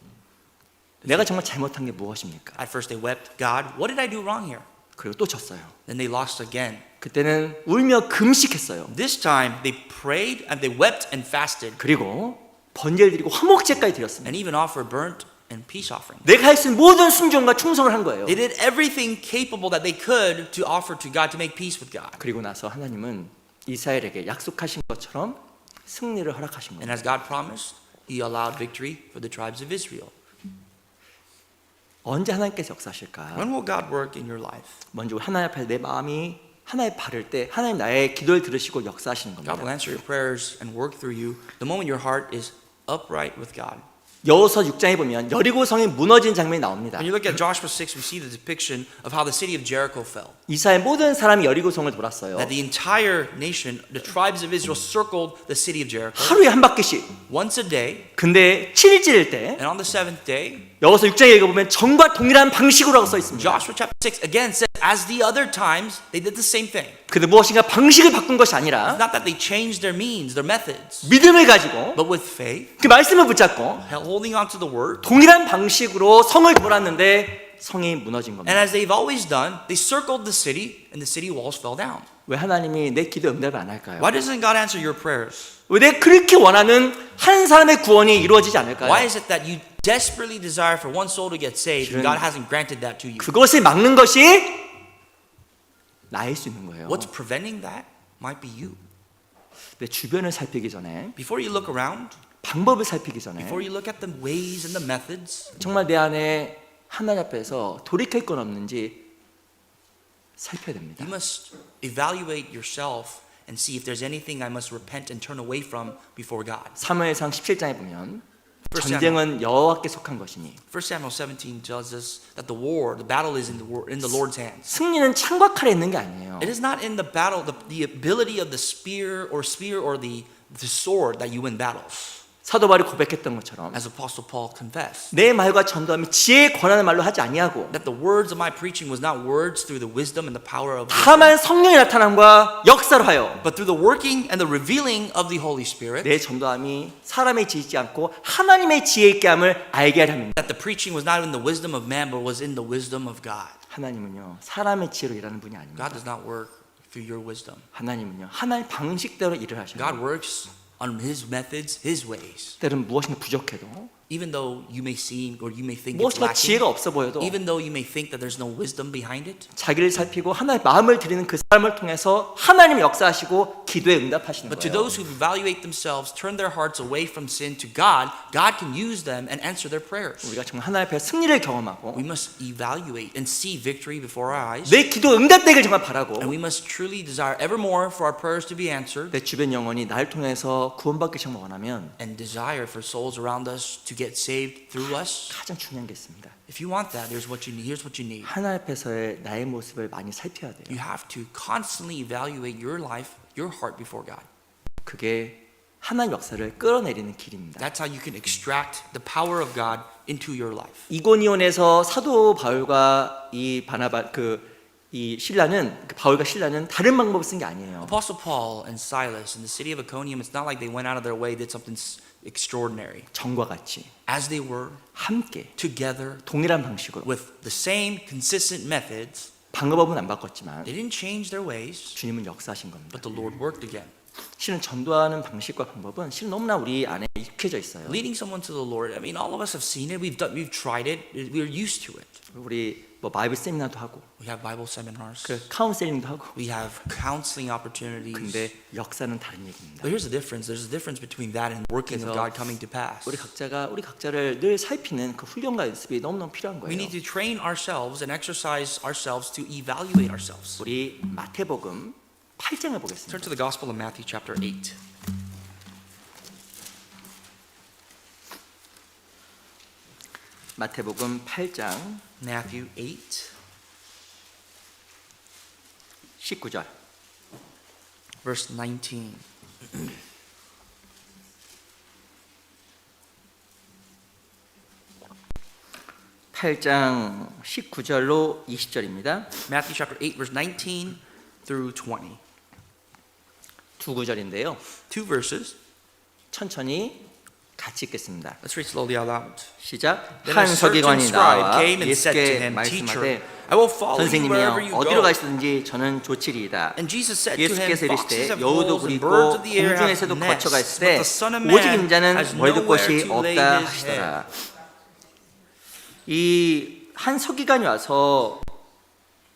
내가 정말 잘못한 게 무엇입니까? At first they wept, God, what did I do wrong here? 그리고 또 졌어요. Then they lost again. 그때는 울며 금식했어요. This time they prayed and they wept and fasted 그리고 번제를 드리고 화목제까지 드렸습니다. and even offered burnt and peace offering. 내가 할 수 있는 모든 순종과 충성을 한 거예요. They did everything capable that they could to offer to God, to make peace with God. 그리고 나서 하나님은 이스라엘에게 약속하신 것처럼 승리를 허락하신 And 거예요. as God promised, He allowed victory for the tribes of Israel. 언제 하나님께서 역사하실까? When will God work in your life? 먼저 하나님 앞에 내 마음이 하나님 바를 때 하나님 나의 기도를 들으시고 역사하시는 God will 겁니다. answer your prayers and work through you the moment your heart is upright with God. 여호수아 6장에 보면 여리고성이 무너진 장면이 나옵니다. When you look at Joshua 6, we see the depiction of how the city of Jericho fell. 이스라엘 모든 사람이 여리고성을 돌았어요. That the entire nation, the tribes of Israel, circled the city of Jericho 하루에 한 바퀴씩. once a day. 근데 7일째일 때 And on the seventh day, 여호수아 6장에 읽어보면 전과 동일한 방식으로 써 있습니다. Joshua chapter 6 again says, as the other times, they did the same thing. 근데 무엇인가 방식을 바꾼 것이 It's 아니라 not that they changed their means, their methods, 믿음을 가지고 but with faith, 그 말씀을 붙잡고 holding on to the word. 동일한 방식으로 성을 돌았는데 성이 무너진 겁니다. And as they've always done, they circled the city and the city walls fell down. 왜 하나님이 내 기도 응답을 안 할까요? Why doesn't God answer your prayers? 왜 내가 그렇게 원하는 한 사람의 구원이 이루어지지 않을까요? Why is it that you desperately desire for one soul to get saved and 실은 God hasn't granted that to you? 그것을 막는 것이 나일 수 있는 거예요. What's preventing that might be you. 내 주변을 살피기 전에 Before you look around, 방법을 살피기 전에 before you look at the ways and the methods, 정말 내 안에 하나님 앞에서 돌이킬 건 없는지 살펴야 됩니다. you must evaluate yourself and see if there's anything I must repent and turn away from before God. 사무엘상 17장에 보면 First 전쟁은 여호와께 속한 것이니 1 Samuel 17 tells us that the battle is in the Lord's hands. 승리는 창과 칼에 있는 게 아니에요. It is not in the battle, the ability of the spear or the sword that you win battles. 사도 바울이 고백했던 것처럼 As Apostle Paul confessed, 내 말과 전도함이 지혜에 권하는 말로 하지 아니하고 that the words of my preaching was not words through the wisdom and the power of wisdom, 다만 성령의 나타남과 역사로 하여 but through the working and the revealing of the Holy Spirit. 내 전도함이 사람의 지혜 있지 않고 하나님의 지혜 있게 함을 알게 하려 합니다. That the preaching was not in the wisdom of man, but was in the wisdom of God. 하나님은요 사람의 지혜로 일하는 분이 아닙니다. God does not work through your wisdom. 하나님은요 하나님 방식대로 일을 하셔요. God works on His methods, His ways. 때로는 무엇인가 부족해도 Even though you may seem or you may think it's 무엇인가 lacking, 지혜가 없어 보여도 even though you may think that there's no wisdom behind it, 자기를 살피고 하나님의 마음을 드리는 그 사람을 통해서 하나님이 역사하시고 기도에 응답하시는 but to 거예요. those who evaluate themselves, turn their hearts away from sin to God, God can use them and answer their prayers. 우리가 정말 하나님 앞에 승리를 경험하고 We must evaluate and see victory before our eyes, 내 기도 응답되길 정말 바라고 and we must truly desire evermore for our prayers to be answered, 내 주변 영혼이 나를 통해서 구원받기 정말 원하면 and desire for souls around us to get saved through us. 가장 중요한 게 있습니다. If you want that, here's what you need. 하나님 앞에서의 나의 모습을 많이 살펴야 돼요. You have to constantly evaluate your life, your heart before God. 그게 하나님 역사를 끌어내리는 길입니다. That's how you can extract the power of God into your life. 이고니온에서 사도 바울과 이 바울과 신라는 다른 방법을 쓴 게 아니에요. Apostle Paul and Silas in the city of Iconium, it's not like they went out of their way, did something extraordinary. 전과 같이 As they were 함께 together 동일한 방식으로 with the same consistent methods, 방법은 안 바꿨지만 they didn't change their ways, 주님은 역사하신 겁니다. but the Lord worked again. 실은 전도하는 방식과 방법은 실은 너무나 우리 안에 익혀져 있어요. Leading someone to the Lord, I mean, all of us have seen it, we've tried it, we're used to it. 우리 바이블 세미나도 하고 We have Bible seminars, 카운셀링도 하고 we have counseling opportunities. 근데 역사는 다른 얘기입니다. But here's the difference. There's a difference between that and working of 그래서 God coming to pass. 우리 각자를 늘 살피는 그 훈련과 연습이 너무너무 필요한 We 거예요. need to train ourselves and exercise ourselves to evaluate ourselves. 우리 마태복음 8장을 Turn 보겠습니다. to the Gospel of Matthew chapter 8. 마태복음 8장 Matthew 8, 19절. verse 19. 팔장 19절로 20절입니다. Matthew chapter 8, verse 19 through 20. 두 구절인데요. Two verses. 천천히 같이 읽겠습니다. Let's read slowly out loud. 시작. Then a 한 certain 서기관이 scribe 나와 came and said to 예수께 him, Teacher, 말씀하되 I will follow you wherever 선생님이여 you 어디로 go. 가시든지 저는 좋지리이다. And Jesus said to him, 예수께서 Foxes 이르시되 have 여우도 holes and 굴 birds 있고 of the air have 공중에서도 거처가 nests, 있을 but 때 the Son of 오직 Man 인자는 has 머리둘 nowhere 곳이 to lay 없다 his head. 하시더라. 이 한 서기관이 와서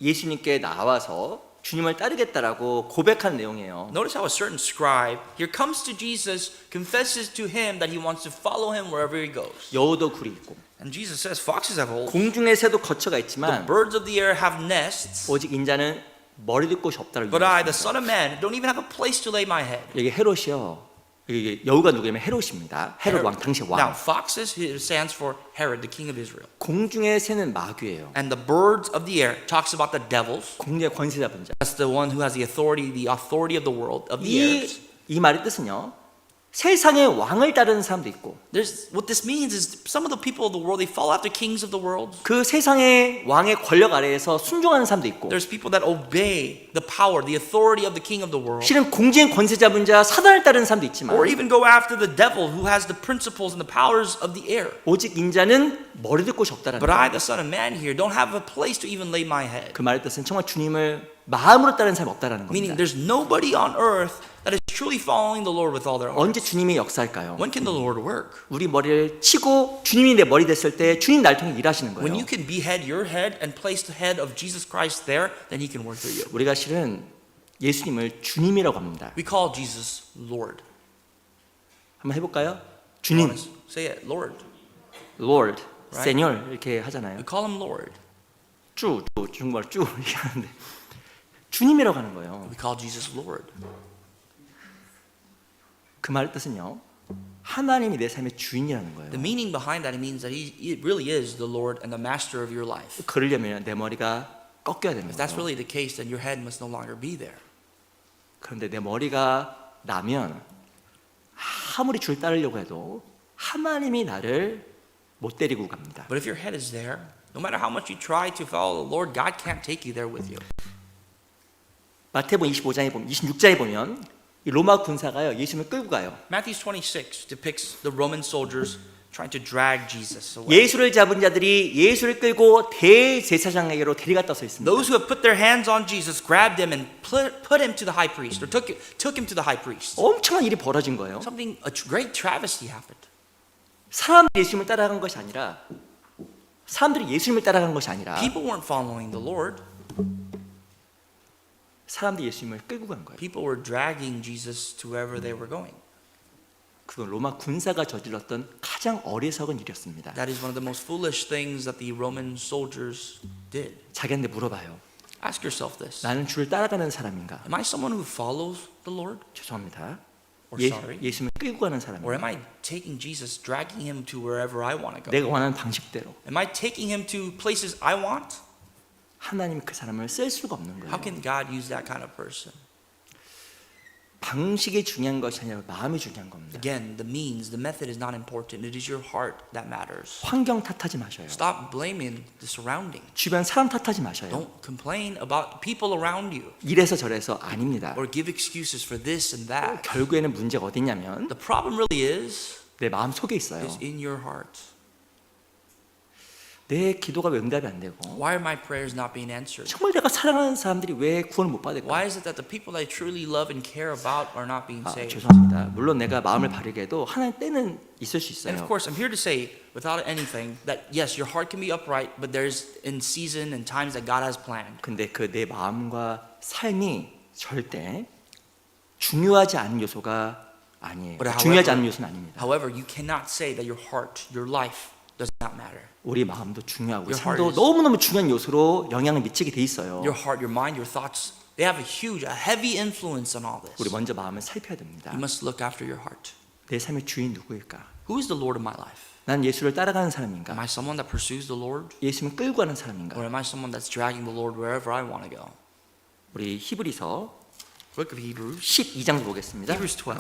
예수님께 나와서 주님을 따르겠다라고 고백한 내용이에요. Notice how a certain scribe here comes to Jesus, confesses to him that he wants to follow him wherever he goes. 여우도 굴이 있고 And Jesus says, Foxes have holes, 공중의 새도 거처가 the 있지만 birds of the air have nests, 오직 인자는 머리둘 곳이 없다라고 but I, the 얘기했습니다. Son of Man, don't even have a place to lay my head. 여기 헤롯이요. 이게 여우가 누구냐면 헤롯입니다. 헤롯 왕 당시 Now, 왕. foxes stands for Herod, the king of Israel. 공중의 새는 마귀예요. And the birds of the air talks about the devils. 공중의 권세 잡은 자. That's the one who has the authority of the world, of the airs. 이 말의 뜻은요. 세상의 왕을 따르는 사람도 있고 What this means is some of the people of the world, they follow after kings of the world. 그 세상의 왕의 권력 아래에서 순종하는 사람도 있고 There's people that obey the power, the authority of the king of the world. 실은 공중의 권세 잡은 자 사단을 따르는 사람도 있지만 Or even go after the devil who has the principles and the powers of the air. 오직 인자는 머리둘 곳이 없다라는 But I, 거예요. the Son of Man here, don't have a place to even lay my head. 그 말의 뜻은 정말 주님을 마음으로 따르는 사람이 없다라는 Meaning 겁니다. there's nobody on earth that is truly following the Lord with all their heart. 언제 주님이 역사할까요? When can the Lord work? 우리 머리를 치고 주님이 내 머리 됐을 때 주님 날 통해 일하시는 When 거예요. you can behead your head and place the head of Jesus Christ there, then He can work through you. 우리가 실은 예수님을 주님이라고 합니다. We call Jesus Lord. 한번 해볼까요? 주님, Say it, Lord. Lord, Right. Señor 이렇게 하잖아요. We call Him Lord. 중국말 쭉 이렇게 하는데 주님이라고 하는 거예요. We call Jesus Lord. 그 말의 뜻은요. 하나님이 내 삶의 주인이라는 거예요. The meaning behind that, it means that He really is the Lord and the master of your life. 그러려면 내 머리가 꺾여야 되는 If that's 거예요. really the case, then your head must no longer be there. 그런데 내 머리가 나면 아무리 줄 따르려고 해도 하나님이 나를 못 데리고 갑니다. But if your head is there, no matter how much you try to follow the Lord, God can't take you there with you. 마태복음 25장에 보면 26장에 보면 이 로마 군사가요 예수님을 끌고 가요. Matthew 26 depicts the Roman soldiers trying to drag Jesus away. 예수를 잡은 자들이 예수를 끌고 대제사장에게로 데려갔다 써 있습니다. Those who have put their hands on Jesus grabbed him and put him to the high priest, or took him to the high priest. 엄청난 일이 벌어진 거예요. A great travesty happened. 사람들이 예수님을 따라간 것이 아니라 사람들이 예수님을 따라간 것이 아니라 People weren't following the Lord. 사람들이 예수님을 끌고 간 거예요. People were dragging Jesus to wherever they were going. 그건 로마 군사가 저질렀던 가장 어리석은 일이었습니다. That is one of the most foolish things that the Roman soldiers did. 자기한테 물어봐요. Ask yourself this. 나는 주를 따라가는 사람인가? Am I someone who follows the Lord? 죄송합니다. Or sorry? 예수님을 끌고 가는 Or 사람인가? am I taking Jesus, dragging him to wherever I want to go? 내가 원하는 방식대로. Am I taking him to places I want? 하나님이 그 사람을 쓸 수가 없는 How 거예요. can God use that kind of person? 방식이 중요한 것이 아니라 마음이 중요한 겁니다. Again, the means, the method is not important. It is your heart that matters. 환경 탓하지 마셔요. Stop blaming the surrounding. 주변 사람 탓하지 마셔요. Don't complain about people around you 이래서 저래서 아닙니다. or give excuses for this and that. 결국에는 문제가 어디냐면 The problem really is 내 마음 속에 있어요. in your heart. 내 기도가 왜 응답이 안 되고 Why are my prayers not being answered? 정말 내가 사랑하는 사람들이 왜 구원을 못 받을까? Why is it that the people I truly love and care about are not being saved? 죄송합니다. 물론 내가 마음을 바르게 해도 하나님 때는 있을 수 And 있어요. of course, I'm here to say, without anything, that yes, your heart can be upright, but there's in season and times that God has planned. 근데 그 내 마음과 삶이 절대 중요하지 않은 요소가 아니에요. But 중요하지 않은 요소는 아닙니다. However, you cannot say that your heart, your life, does not matter. 우리 마음도 중요하고 Your heart 삶도 is- 너무너무 중요한 요소로 영향을 미치게 돼 있어요. Your heart, your mind, your thoughts, they have a heavy influence on all this. 우리 먼저 마음을 살펴야 됩니다. You must look after your heart. 내 삶의 주인 누구일까? Who is the Lord of my life? 난 예수를 따라가는 Am 사람인가? I someone that pursues the Lord? 예수님을 끌고 가는 Or 사람인가? am I someone that's dragging the Lord wherever I want to go? 우리 히브리서 Book of Hebrews. 12장 보겠습니다. Hebrews 12.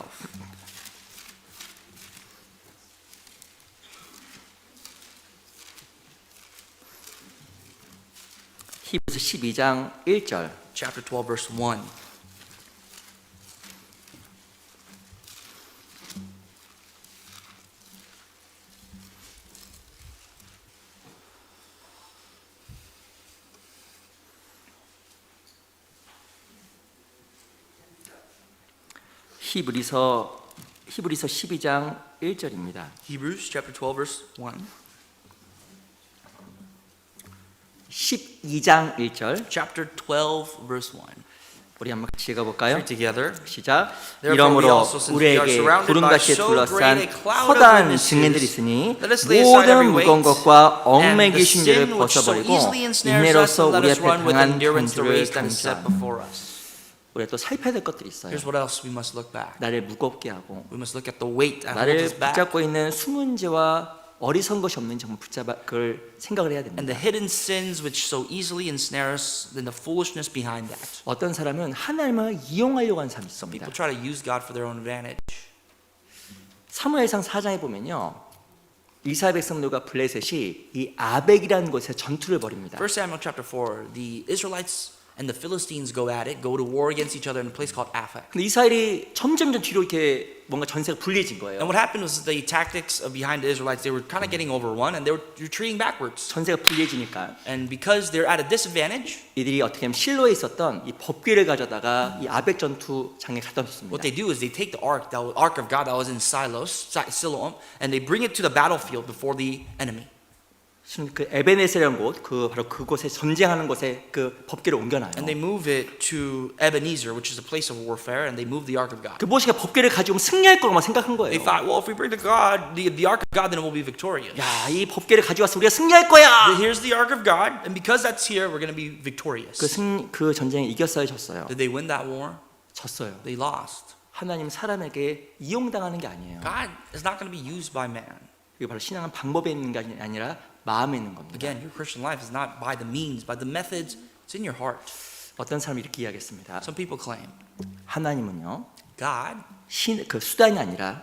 히브리서 12장 1절. Chapter 12, verse 1. 히브리서 12장 1절입니다. Hebrews chapter 12 verse 1. 12장 1절. Chapter 12 verse 1. 우리 한번 같이 읽어볼까요? Read together. 시작. Therefore we 이러므로 also, since we are 우리에게 surrounded 구름같이 by so 둘러싼 great a cloud of 허다한 witnesses, 증인들이 있으니 let us lay aside every 모든 weight 무거운 것과 and the 얽매기신 죄를 sin which so 벗어버리고 easily ensnares us, 인내로서 and let 우리 us 앞에 run with 당한 endurance the 경주를 race that is set 감수하라. before us. 우리가 또 살펴야 될 것들이 있어요. Here's what else we must look back. 나를 무겁게 하고 We must look at the weight that holds 나를 us back 붙잡고 있는 숨은 죄와 어리석은 것이 없는지 정말 그걸 생각을 해야 and 됩니다. the hidden sins which so easily ensnare us and the foolishness behind that. 어떤 사람은 하나님을 이용하려고 하는 사람이 있습니다. People try to use God for their own advantage. 사무엘상 4장에 보면요, 이스라엘 백성들과 블레셋이 이 아벡이라는 곳에 전투를 벌입니다. 1 Samuel chapter 4, the Israelites and the Philistines go at it, go to war against each other in a place called Aphek. 근데 이스라엘이 점점 뒤로 이렇게 뭔가 전세가 불리해진 거예요. And what happened was the tactics of behind the Israelites, they were kind of getting overrun and they were retreating backwards. 전세가 불리해지니까 And because they're at a disadvantage, 이들이 어떻게 하면 실로에 있었던 이 법궤를 가져다가 이 아벡 전투장에 갖다 놓습니다. what they do is they take the ark, ark of God that was in Siloam, and they bring it to the battlefield before the enemy. 그 에베네셀이라는 곳, 그 바로 그곳에 전쟁하는 곳에 그 법궤를 옮겨놔요. And they move it to Ebenezer, which is a place of warfare, and they move the ark of God. 그 모세가 법궤를 가지고 승리할 거라고 생각한 They 거예요. thought, well, if we bring the ark of God, then we'll be victorious. 야, 이 법궤를 가져와서 우리가 승리할 거야. Here's the ark of God, and because that's here, we're going to be victorious. 그 전쟁에 이겼어요, 졌어요? Did they win that war? 졌어요. They lost. 하나님 사람에게 이용당하는 게 아니에요. God is not going to be used by man. 이게 바로 신앙은 방법에 있는 게 아니라 마음에 있는 겁니다. Again, your Christian life is not by the means, by the methods. It's in your heart. 어떤 사람이 이렇게 이야기했습니다. Some people claim 하나님은요, God 그 수단이 아니라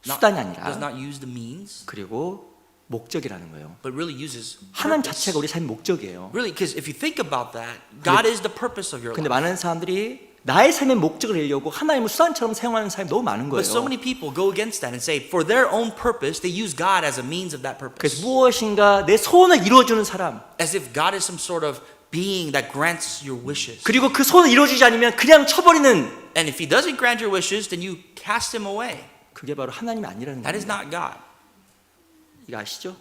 does not use the means, 그리고 목적이라는 거예요. but really uses 하나님 purpose. 자체가 우리 삶의 목적이에요. Really, because if you think about that, God is the purpose of your 근데 life. 많은 사람들이 나의 삶의 목적을 이루려고 하나님을 수단처럼 사용하는 사람이 너무 많은 거예요. But so many people go against that and say, for their own purpose, they use God as a means of that purpose. 그래서 무엇인가 내 소원을 이루어주는 사람, As if God is some sort of being that grants your wishes. 그리고 그 소원을 이루어주지 않으면 그냥 쳐버리는, And if He doesn't grant your wishes, then you cast Him away. 그게 바로 하나님이 아니라는 That is 거예요. not God. 이거 아시죠?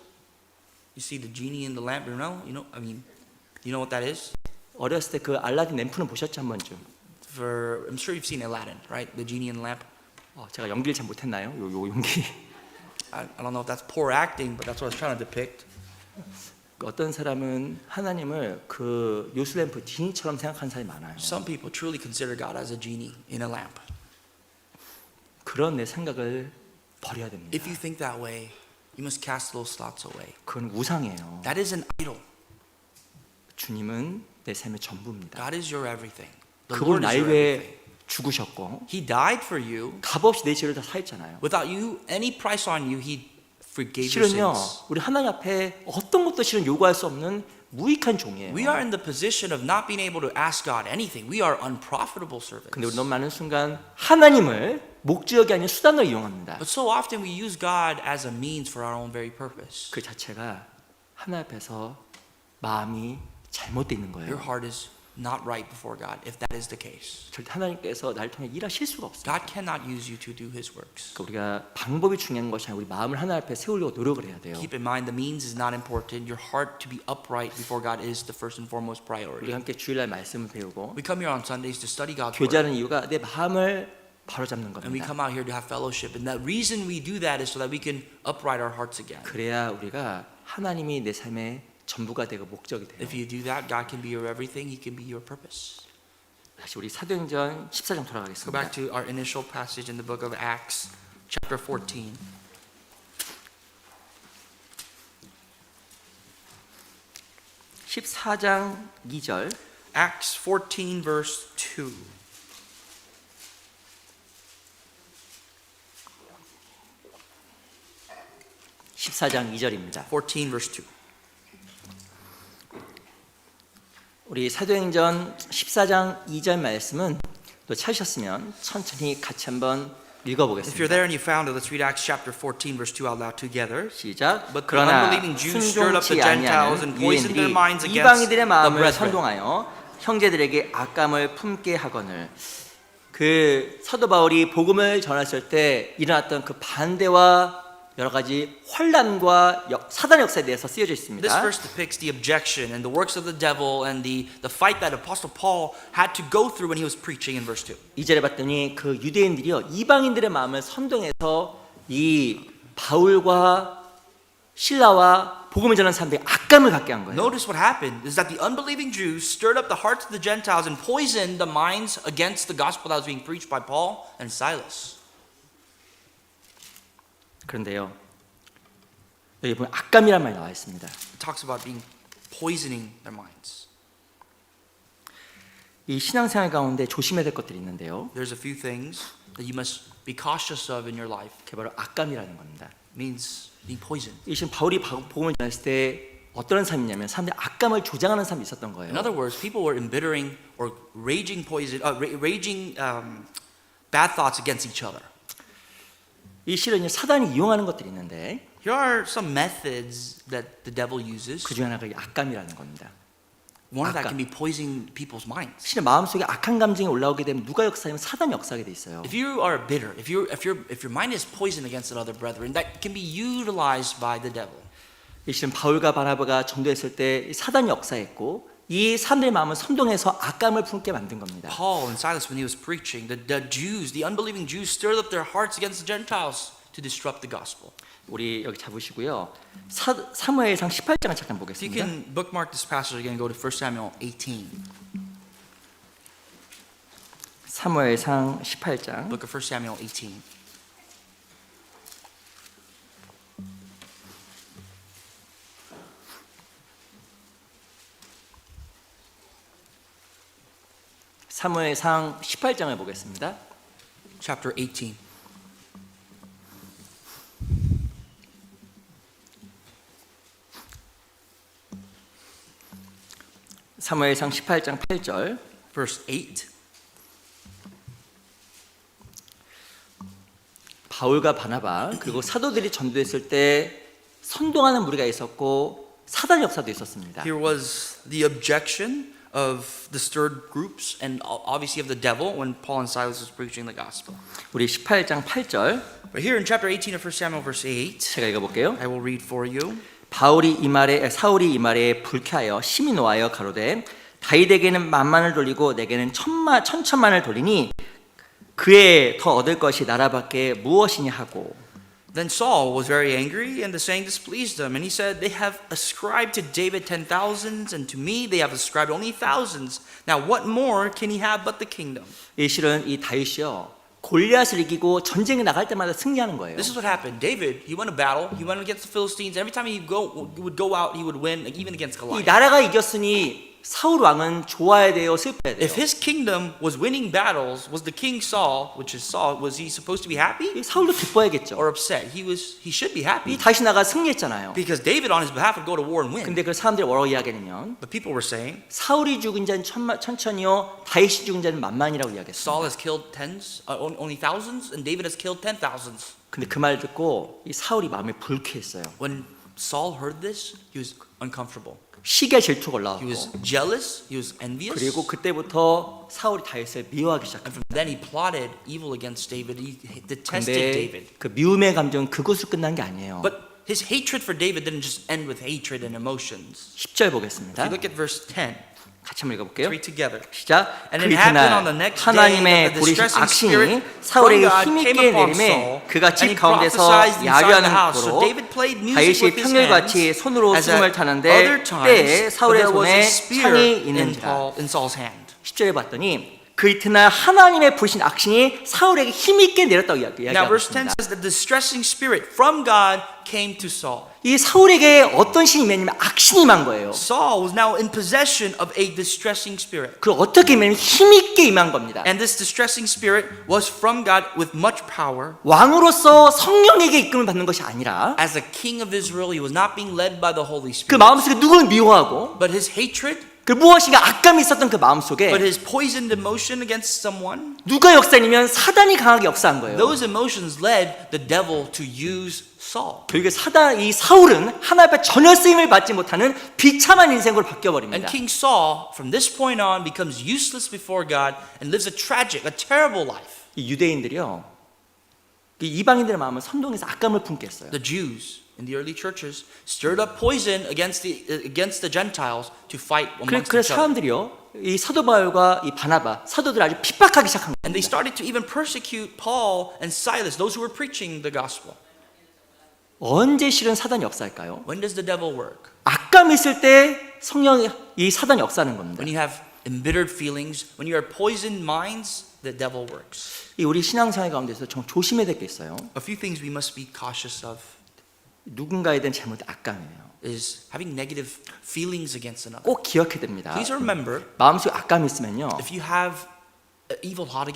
You see the genie in the lamp, you know what that is? 어렸을 때 그 알라딘 램프는 보셨죠, 한 번쯤? I'm sure you've seen Aladdin, right? The genie in the lamp. 제가 연기를 잘 못했나요? 요 연기. I don't know if that's poor acting, but that's what I was trying to depict. 어떤 사람은 하나님을 그 요술램프 지니처럼 생각하는 사람이 많아요. Some people truly consider God as a genie in a lamp. 그런 내 생각을 버려야 됩니다. If you think that way, you must cast those thoughts away. 그건 우상이에요. That is an idol. 주님은 내 삶의 전부입니다. God is your everything. The 그분 Lord is 날 your 위해 everything. 죽으셨고 He died for you. 값없이 내 죄를 다 사했잖아요. Without you, any price on you, He forgave your 실은요, sins. 우리 하나님 앞에 어떤 것도 실은 요구할 수 없는 무익한 종이에요. We are in the position of not being able to ask God anything. We are unprofitable servants. 근데 우리 너무 많은 순간 하나님을 목적이 아닌 수단으로 이용합니다. But so often we use God as a means for our own very purpose. 그 자체가 하나님 앞에서 마음이 잘못되어 있는 Your 거예요. heart is not right before God if that is the case. 절대 하나님께서 나를 통해 일하실 수가 없어요. God cannot use you to do His works. 그러니까 우리가 방법이 중요한 것이 아니라 우리 마음을 하나님 앞에 세우려고 노력을 해야 돼요. Keep in mind the means is not important. Your heart to be upright before God is the first and foremost priority. 우리가 함께 주일날 말씀을 배우고 We come here on Sundays to study God's word. 교제하는 이유가 내 마음을 바로잡는 And we 겁니다. come out here to have fellowship. And the reason we do that is so that we can upright our hearts again. 그래야 우리가 하나님이 내 삶의 전부가 되고 목적이 돼요. If you do that, God can be your everything. He can be your purpose. 다시 우리 사도행전 14장 Go 돌아가겠습니다. back to our initial passage in the book of Acts, chapter 14. 14장 2절. Acts 14, verse 2. (14장 2절입니다) 14, verse 2. 우리 사도행전 14장 2절 말씀은 또 찾으셨으면 천천히 같이 한번 If you're 읽어보겠습니다. there and you found it, let's read Acts chapter 14, verse 2 out loud together. 시작. But the 그러나 unbelieving Jews stirred up the 순종치 Gentiles and 아니하는 poisoned their 유대인들이 minds against 이방인들의 the 마음을 brethren. 선동하여 형제들에게 악감을 품게 하거늘. 그 사도 바울이 복음을 전했을 때 일어났던 그 반대와 여러 가지 혼란과 사단의 역사에 대해서 쓰여져 This 있습니다. verse depicts the objection and the works of the devil and the fight that Apostle Paul had to go through when he was preaching in verse 2. 2절에 봤더니 그 유대인들이요 이방인들의 마음을 선동해서 이 바울과 신라와 복음을 전하는 사람들이 악감을 갖게 한 거예요. Notice what happened is that the unbelieving Jews stirred up the hearts of the Gentiles and poisoned the minds against the gospel that was being preached by Paul and Silas. 그런데요 여기 보면 악감이란 말이 나와 있습니다. It talks about being poisoning their minds. 이 신앙생활 가운데 조심해야 될 것들이 있는데요. There's a few things that you must be cautious of in your life. 그게 바로 악감이라는 겁니다. It means being poisoned. 이 지금 바울이 복음을 전했을 때 어떤 사람이냐면 사람들이 악감을 조장하는 사람이 있었던 거예요. In other words, people were embittering or raging bad thoughts against each other. 이 실은 사단이 이용하는 것들이 있는데 Here are some methods that the devil uses. 그 중에 하나가 이 악감이라는 겁니다. One of that 악감. can be poisoning people's minds. 실은 마음속에 악한 감정이 올라오게 되면 누가 역사하면 사단이 역사하게 돼 있어요. If you are bitter, if your mind is poisoned against another brethren, that can be utilized by the devil. 이 실은 바울과 바나바가 전도했을 때 사단이 역사했고 이 사람들의 마음을 선동해서 악감을 품게 만든 겁니다. Paul and Silas, when he was preaching, the Jews, the unbelieving Jews, stirred up their hearts against the Gentiles to disrupt the gospel. 우리 여기 잡으시고요. 사무엘상 18장을 잠깐 If you 보겠습니다. can bookmark this passage again, go to 1 Samuel 18. 사무엘상 18장 Book of 1 Samuel 18. 사무엘상 18장을 보겠습니다. Chapter 18. 사무엘상 18장 8절 Verse 8. 바울과 바나바 그리고 사도들이 전도했을 때 선동하는 무리가 있었고 사단 역사도 있었습니다. Here was the objection of the stirred groups and obviously of the devil when Paul and Silas was preaching the gospel. 우리 18장 8절 But here in chapter 18 of 1 Samuel verse 8, 제가 읽어볼게요. I will read for you. 사울이 이 말에 불쾌하여 심히 노하여 가로되 다윗에게는 만만을 돌리고 내게는 천천만을 돌리니 그에 더 얻을 것이 나라밖에 무엇이냐 하고 Then Saul was very angry, and the saying displeased him. And he said, They have ascribed to David 10,000s, and to me they have ascribed only thousands. Now what more can he have but the kingdom? 이 실은 이 다윗이요 골리앗을 이기고 전쟁에 나갈 때마다 승리하는 거예요. This is what happened. David, he won a battle. He went against the Philistines. Every time he would go out, he would win, like even against 이 Goliath. 나라가 이겼으니 사울 왕은 좋아야 돼요, 슬퍼야 돼요. If his kingdom was winning battles, was the king Saul, which is Saul, was he supposed to be happy 이 사울도 기뻐야겠죠. or upset? He should be 이 happy 다윗이 나가 승리했잖아요. because David on his behalf would go to war and win. 근데 그 사람들이 뭐라고 이야기하냐면 But people were saying 사울이 죽은 자는 천천히요 다윗이 죽은 자는 만만이라고 이야기했어요. Saul has killed only thousands, and David has killed 10,000s. 근데 그 말 듣고 이 사울이 마음에 불쾌했어요. When Saul heard this, he was uncomfortable. 시기와 질투가 He was 올라왔고 jealous. He was envious. 그리고 그때부터 사울이 다윗을 미워하기 And 시작합니다. from then he plotted evil against David. He detested 근데 David. 그 미움의 감정은 그것으로 끝난 게 아니에요. But his hatred for David didn't just end with hatred and emotions. 10절 If 보겠습니다. you look at verse 10, 같이 한번 읽어볼게요. read together. 시작. And 그 it happened on the 이튿날 next day 하나님의 that the 부리신 distressing 악신이 spirit 사울에게 from God 힘있게 came upon 내림에 Saul, 그가 and 집 he 가운데서 prophesied inside 야유하는 the house. So 고로 David played music 다윗이 with his 평일같이 hands, 손으로 as 수금을 at 타는데 other 때에 times, but 사울의 there was 손에 a 창이 spear 있는지라. in Saul's hand. 10절에 봤더니 그 이튿날 하나님의 부리신 악신이 사울에게 힘있게 내렸다고 Now verse 10 이야기하고 있습니다. says that the distressing spirit from God came to Saul. 이 사울에게 어떤 신이 임했냐면 악신이 임한 거예요. Saul was now in possession of a distressing spirit. 그걸 어떻게 임하냐면 힘있게 임한 겁니다. And this distressing spirit was from God with much power. 왕으로서 성령에게 이끌림을 받는 것이 아니라 As a king of Israel, he was not being led by the Holy 그 Spirit. 마음속에 누구를 미워하고 But his hatred 그 무엇인가 악감이 있었던 그 마음 속에 but his poisoned emotion against someone, 누가 역사냐면 사단이 강하게 역사한 거예요. those emotions led the devil to use Saul. 결국에 이 사울은 하나님 앞에 전혀 쓰임을 받지 못하는 비참한 인생으로 바뀌어 And 버립니다. King Saul, from this point on, becomes useless before God and lives a tragic, a terrible life. 이 유대인들이요, 이 이방인들의 마음을 선동해서 악감을 품게 했어요. The Jews in the early churches stirred up poison against the Gentiles to fight amongst 그래서 each other. 사람들이요, 이 사도 바울과 이 바나바 사도들을 아주 핍박하기 시작한 And they 겁니다. started to even persecute Paul and Silas, those who were preaching the gospel. 언제 실은 사단이 역사할까요? When does the devil work? 악감이 있을 때 성령이 이 사단이 역사하는 겁니다. When you have embittered feelings, when you are poisoned minds, the devil works. 이 우리 신앙생활 가운데서 좀 조심해야 될 게 있어요. A few things we must be cautious of 누군가에 대한 잘못 악감이에요. is having negative feelings against another. 꼭 기억해야 됩니다. Please remember, 마음속에 악감이 있으면요, if you have an evil heart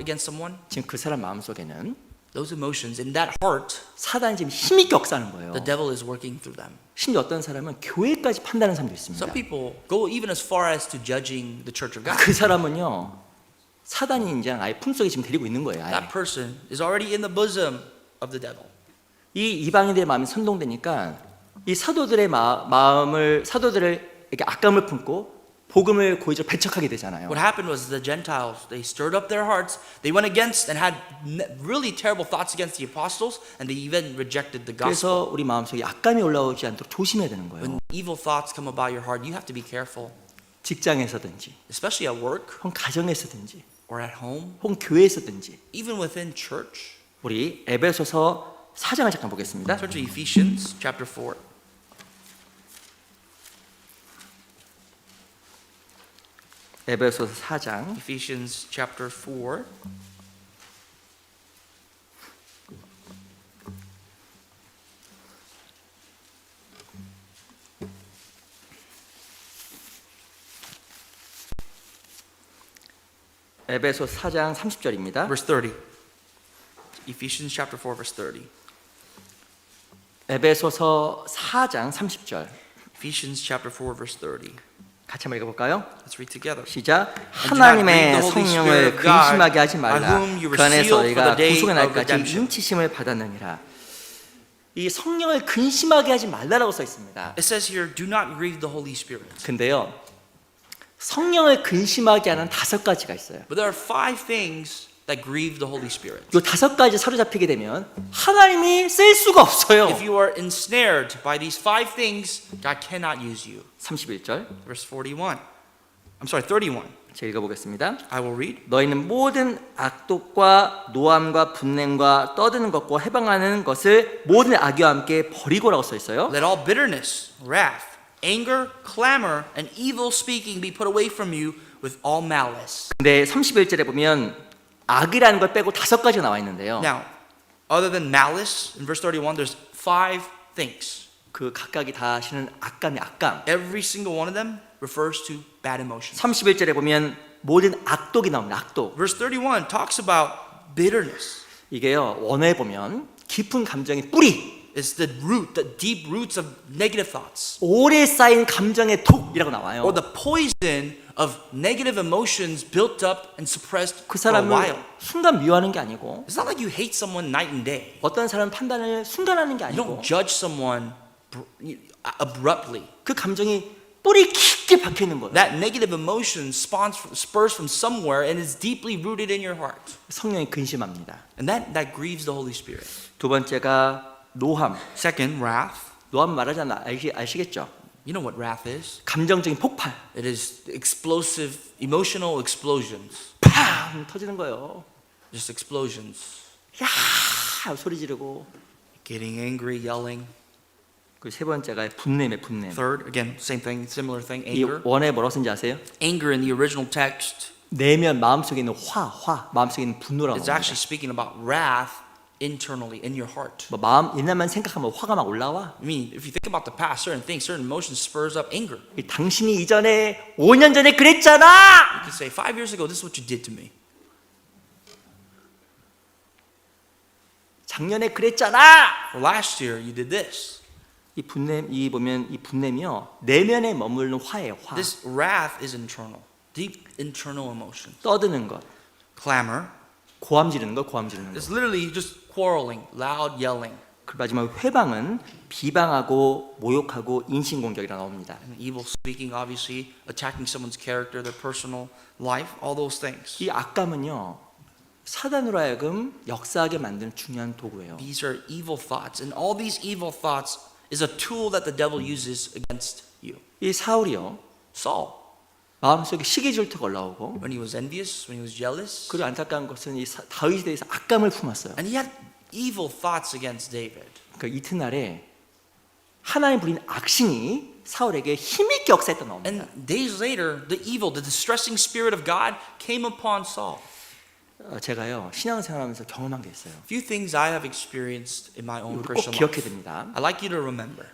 against someone, 지금 그 사람 마음속에는 those emotions in that heart, 사단이 지금 힘있게 역사하는 거예요. the devil is working through them. 심지어 어떤 사람은 교회까지 판단하는 사람도 있습니다. Some people go even as far as to judging the church of God. 그 사람은요, 사단이 이제 아예 품속에 지금 데리고 있는 거예요. 아예. That person is already in the bosom of the devil. 이 이방인들의 마음이 선동되니까 이 사도들의 사도들을 이렇게 악감을 품고 복음을 고의적으로 배척하게 되잖아요. What happened was the Gentiles, they stirred up their hearts, they went against and had really terrible thoughts against the apostles, and they even rejected the gospel. 그래서 우리 마음속에 악감이 올라오지 않도록 조심해야 되는 거예요. When evil thoughts come about your heart, you have to be careful, 직장에서든지, especially at work 혹은 가정에서든지, or at home, 혹은 교회에서든지. even within church. 우리 에베소서 4장을 잠깐 보겠습니다. Turn to Ephesians chapter 4. 에베소서 4장 Ephesians chapter 4. 에베소 4장 30절입니다. Verse 30. Ephesians chapter 4 verse 30. 에베소서 4장 30절. Ephesians chapter 4 verse 30. 같이 한번 읽어볼까요? Let's read together. 시작. And do not 하나님의 grieve the Holy 성령을 Spirit of God, 근심하게 하지 by 말라. whom you were 그 안에서 sealed for 우리가 the day 구속의 of 날까지 redemption. 인치심을 받았느니라. 이 성령을 근심하게 하지 말라라고 써 있습니다. It says here, do not grieve the Holy Spirit. 근데요, 성령을 근심하게 하는 5가지가 있어요. But there are 5 things that grieve the Holy Spirit. 이 5가지 사로잡히게 되면 하나님이 쓸 수가 없어요. If you are ensnared by these 5 things, God cannot use you. 31절 Verse 41. I'm sorry, 31. 제가 읽어보겠습니다. I will read. 너희는 모든 악독과 노함과 분냄과 떠드는 것과 해방하는 것을 모든 악의와 함께 버리고라고 써 있어요. Let all bitterness, wrath, anger, clamor, and evil speaking be put away from you with all malice. 근데 31절에 보면 악이라는 걸 빼고 5가지가 나와 있는데요. Now, other than malice, in verse 31, there's 5 things. 그 각각이 다 하시는 악감이 악감. Every single one of them refers to bad emotions. 31절에 보면 모든 악독이 나옵니다. 악독. Verse 31 talks about bitterness. 이게요, 원어에 보면 깊은 감정의 뿌리, It's the root, the deep roots of negative thoughts. 오래 쌓인 감정의 독이라고 나와요. Or the poison of negative emotions built up and suppressed 그 for a 사람을 while. 순간 미워하는 게 아니고 It's not like you hate someone night and day. 어떤 사람 판단을 순간 하는 게 You 아니고 don't judge someone abruptly. 그 감정이 뿌리 깊게 박혀 있는 거예요. That negative emotion spurs from somewhere and is deeply rooted in your heart. 성령이 근심합니다. And that grieves the Holy Spirit. 두 번째가 노함. Second, wrath. 노함 말하지 않나 아시겠죠? You know what wrath is? 감정적인 폭발. It is explosive, emotional explosions. 팡 터지는 거예요. Just explosions. 야 소리 지르고. Getting angry, yelling. 그 세 번째가 분냄의 분냄. Third, again, same thing, similar thing, 이 anger. 원어에 뭐라고 쓰는지 아세요? Anger in the original text 내면 마음속에 있는 마음속에 있는 분노라고 is 합니다. actually speaking about wrath internally in your heart. 뭐 마음 옛날만 생각하면 화가 막 올라와. I mean, if you think about the past, certain things, certain emotions spurs up anger. 당신이 이전에 5년 전에 그랬잖아. You can say, 5 years ago, this is what you did to me. 작년에 그랬잖아. Or last year, you did this. 이 보면 이 분냄이요 내면에 머무르는 화예요. 화. This wrath is internal, deep internal emotion. 떠드는 것, Clamor 고함 지르는 것, 고함 지르는 것. is literally just quarreling, loud yelling. 그 마지막 회방은 비방하고 모욕하고 인신공격이라 나옵니다. And evil speaking, obviously, attacking someone's character, their personal life, all those things. 이 악감은요 사단으로 하여금 역사하게 만드는 중요한 도구예요. These are evil thoughts, and all these evil thoughts is a tool that the devil uses against you. 이 사울이요 Saul, 마음속에 시기 질투가 올라오고 when he was envious, when he was jealous, 그리고 안타까운 것은 이 다윗에 대해서 악감을 품었어요. and he had evil thoughts against David. 그 이튿날에 하나님 부린 악신이 사울에게 힘있게 역사했다 나옵니다. And days later, the evil, the distressing spirit of God came upon Saul. 제가요 신앙생활하면서 경험한 게 있어요. A few things I have experienced in my own 이거 꼭 Christian 기억해야 life. 됩니다. I'd like you to remember.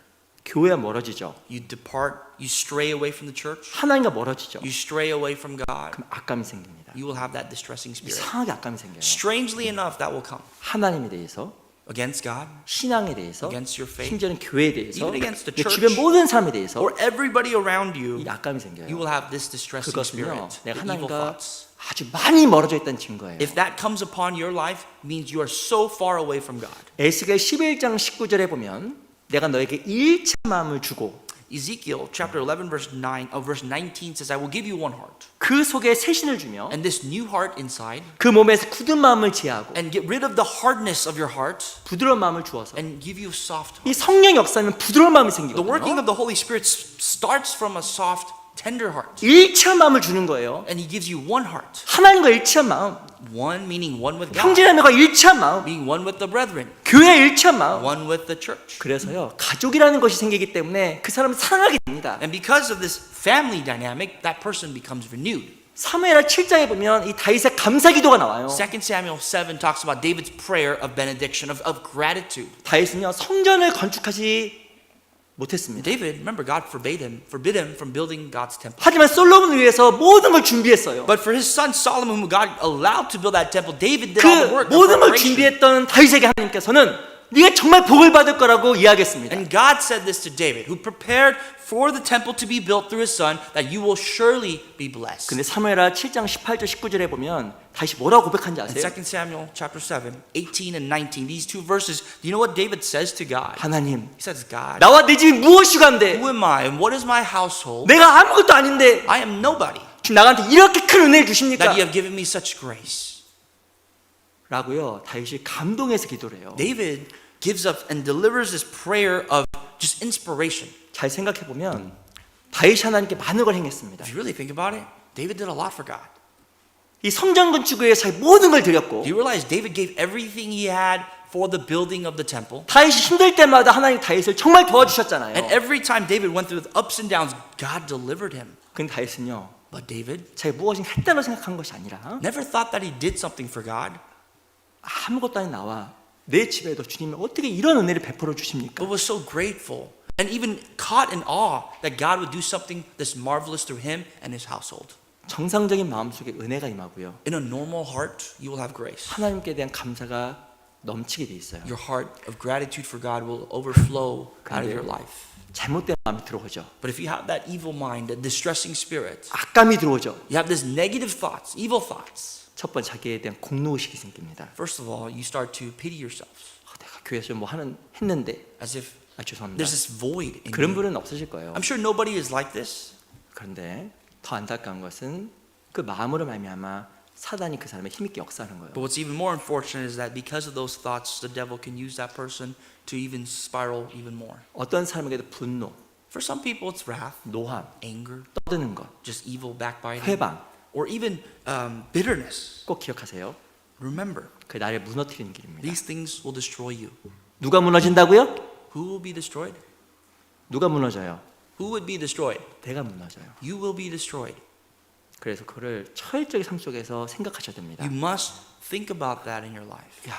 교회와 멀어지죠. You depart, you stray away from the church, 하나님과 멀어지죠. you stray away from God, 그럼 악감이 생깁니다. you will have that distressing spirit. 이상하게 악감이 생겨요. Strangely enough, that will come 하나님에 대해서, against God, 신앙에 대해서, against your faith, 심지어는 교회에 대해서, even against the 내 church, 주변 모든 사람에 대해서 or everybody around you. 이 악감이 생겨요. You will have this distressing 그것은요, spirit, 내가 the evil 하나님과 thoughts. 아주 많이 멀어져 있다는 증거예요. If that comes upon your life, means you are so far away from God. 에스겔 11장 19절에 보면 내가 너에게 일차 마음을 주고 Ezekiel chapter 11 verse 19 says, I will give you one heart, 그 속에 새 신을 주며 and this new heart inside, 그 몸에서 굳은 마음을 제하고 and get rid of the hardness of your heart, 부드러운 마음을 주어서 and give you soft 이 heart. 성령 역사는 부드러운 마음이 The working 생기거든요. of the Holy Spirit starts from a soft, tender heart, 일치한 마음을 주는 거예요. and He gives you one heart. 하나님과 일치한 마음, One meaning one with God, 형제자매가 일치한 마음, being one with the brethren, 교회에 일치한 마음. one with the church. 그래서요 가족이라는 것이 생기기 때문에 그 사람을 사랑하게 됩니다. And because of this family dynamic, that person becomes renewed. 사무엘하 7장에 보면 이 다윗의 감사 기도가 나와요. 2 Samuel 7 talks about David's prayer of benediction, of gratitude. 다윗은요 성전을 건축하지 못했습니다. David, remember, God forbid him from building God's temple. 하지만 솔로몬을 위해서 모든 걸 준비했어요. But for his son Solomon, whom God allowed to build that temple, David did all the 그 work, the 모든 걸 preparation. 준비했던 다윗에게 하나님께서는 네가 정말 복을 받을 거라고 이야기했습니다. And God said this to David, who prepared for the temple to be built through his son, that you will surely be blessed. 근데 사무엘하 7장 18절 19절에 보면 다윗이 뭐라고 고백한지 In 아세요? 2 Samuel chapter 7, 18 and 19, these two verses, do you know what David says to God? 하나님, He says, God, 나와 내 집이 무엇이고 한데 who am I and what is my household? 내가 아무것도 아닌데 I am nobody, 지금 나한테 이렇게 큰 은혜를 주십니까? that you have given me such grace. 라고요 다윗이 감동해서 기도를 해요. David gives up and delivers this prayer of just inspiration. 잘 생각해 보면 다윗이 하나님께 많은 걸 행했습니다. If you really think about it, David did a lot for God. 이 성전 건축을 위해 자기 모든 걸 드렸고 Do you realize David gave everything he had for the building of the temple? 다윗이 힘들 때마다 하나님 다윗을 정말 도와주셨잖아요. And every time David went through the ups and downs, God delivered him. 근데 다윗은요 But David 자기 무엇을 했다고 생각한 것이 아니라 never thought that he did something for God, 아무것도 아닌 나와 내 집에도 주님이 어떻게 이런 은혜를 베풀어 주십니까? but was so grateful and even caught in awe that God would do something this marvelous through him and his household. 정상적인 마음속에 은혜가 임하고요. In a normal heart, you will have grace. 하나님께 대한 감사가 넘치게 돼 있어요. Your heart of gratitude for God will overflow out of your life. 잘못된 마음이 들어오죠. But if you have that evil mind, that distressing spirit, 악감이 들어오죠. you have this negative thoughts, evil thoughts, 첫 번째 자기에 대한 공로의식이 생깁니다. first of all, you start to pity yourselves 내가 교회에서 뭐 했는데 as if 죄송합니다. there's this void in 그런 you. 분은 없으실 거예요. I'm sure nobody is like this. 그런데 더 안타까운 것은 그 마음으로 말미암아 사단이 그 사람의 힘있게 역사하는 거예요. But what's even more unfortunate is that because of those thoughts, the devil can use that person to even spiral even more. 어떤 사람에게도 분노, For some people, it's wrath, 노함, anger, 떠드는 것, just evil backbiting, 회방 or even bitterness. 꼭 기억하세요. Remember, 그 나를 무너뜨리는 길입니다. these things will destroy you. 누가 무너진다고요? Who will be destroyed? 누가 무너져요? Who would be destroyed? 내가 무너져요. You will be destroyed. 그래서 그를 철저히 삶 속에서 생각하셔야 됩니다. You must think about that in your life. 야,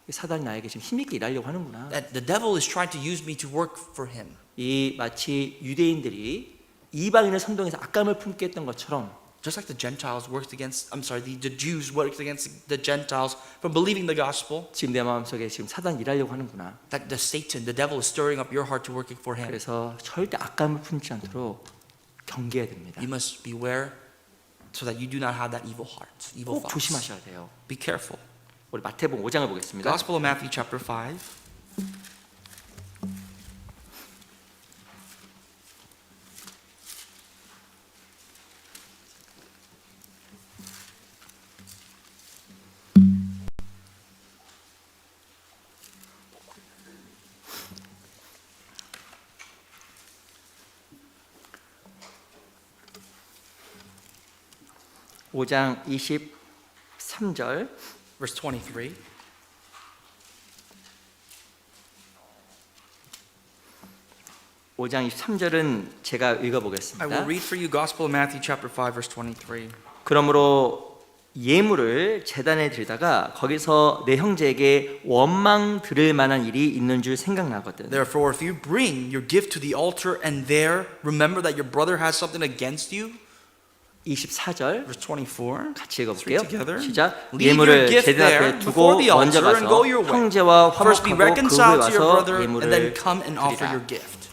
이 사단이 나에게 지금 힘있게 일하려고 하는구나. That the devil is trying to use me to work for him. 이 마치 유대인들이 이방인을 선동해서 악감을 품게 했던 것처럼 Just like the Gentiles worked against, the Jews worked against the Gentiles from believing the gospel. 지금 내 마음속에 지금 사단 일하려고 하는구나. That the devil is stirring up your heart to working for him. 그래서 절대 악감을 품지 않도록 경계해야 됩니다. You must beware so that you do not have that evil heart, evil 꼭 thoughts. 조심하셔야 돼요. Be careful. 우리 마태복음 5장을 보겠습니다. Gospel of Matthew chapter 5. 오 장 23절 Verse 23. 5장 23절은 제가 I will 읽어보겠습니다. read for you Gospel of Matthew chapter 5 verse 23. 그러므로 예물을 제단에 드리다가 거기서 내 형제에게 원망 들을 만한 일이 있는 줄 생각나거든. Therefore, if you bring your gift to the altar and there remember that your brother has something against you, 24절 verse 24. 같이 읽어볼게요. Let's read together. 시작. Leave 예물을 your gift 제단 there 앞에 before 두고 the 먼저 altar and go your 가서 way. 형제와 First be 화목하고 그 후에 reconciled to your 와서 brother and then 예물을 come and offer your 드리라. gift.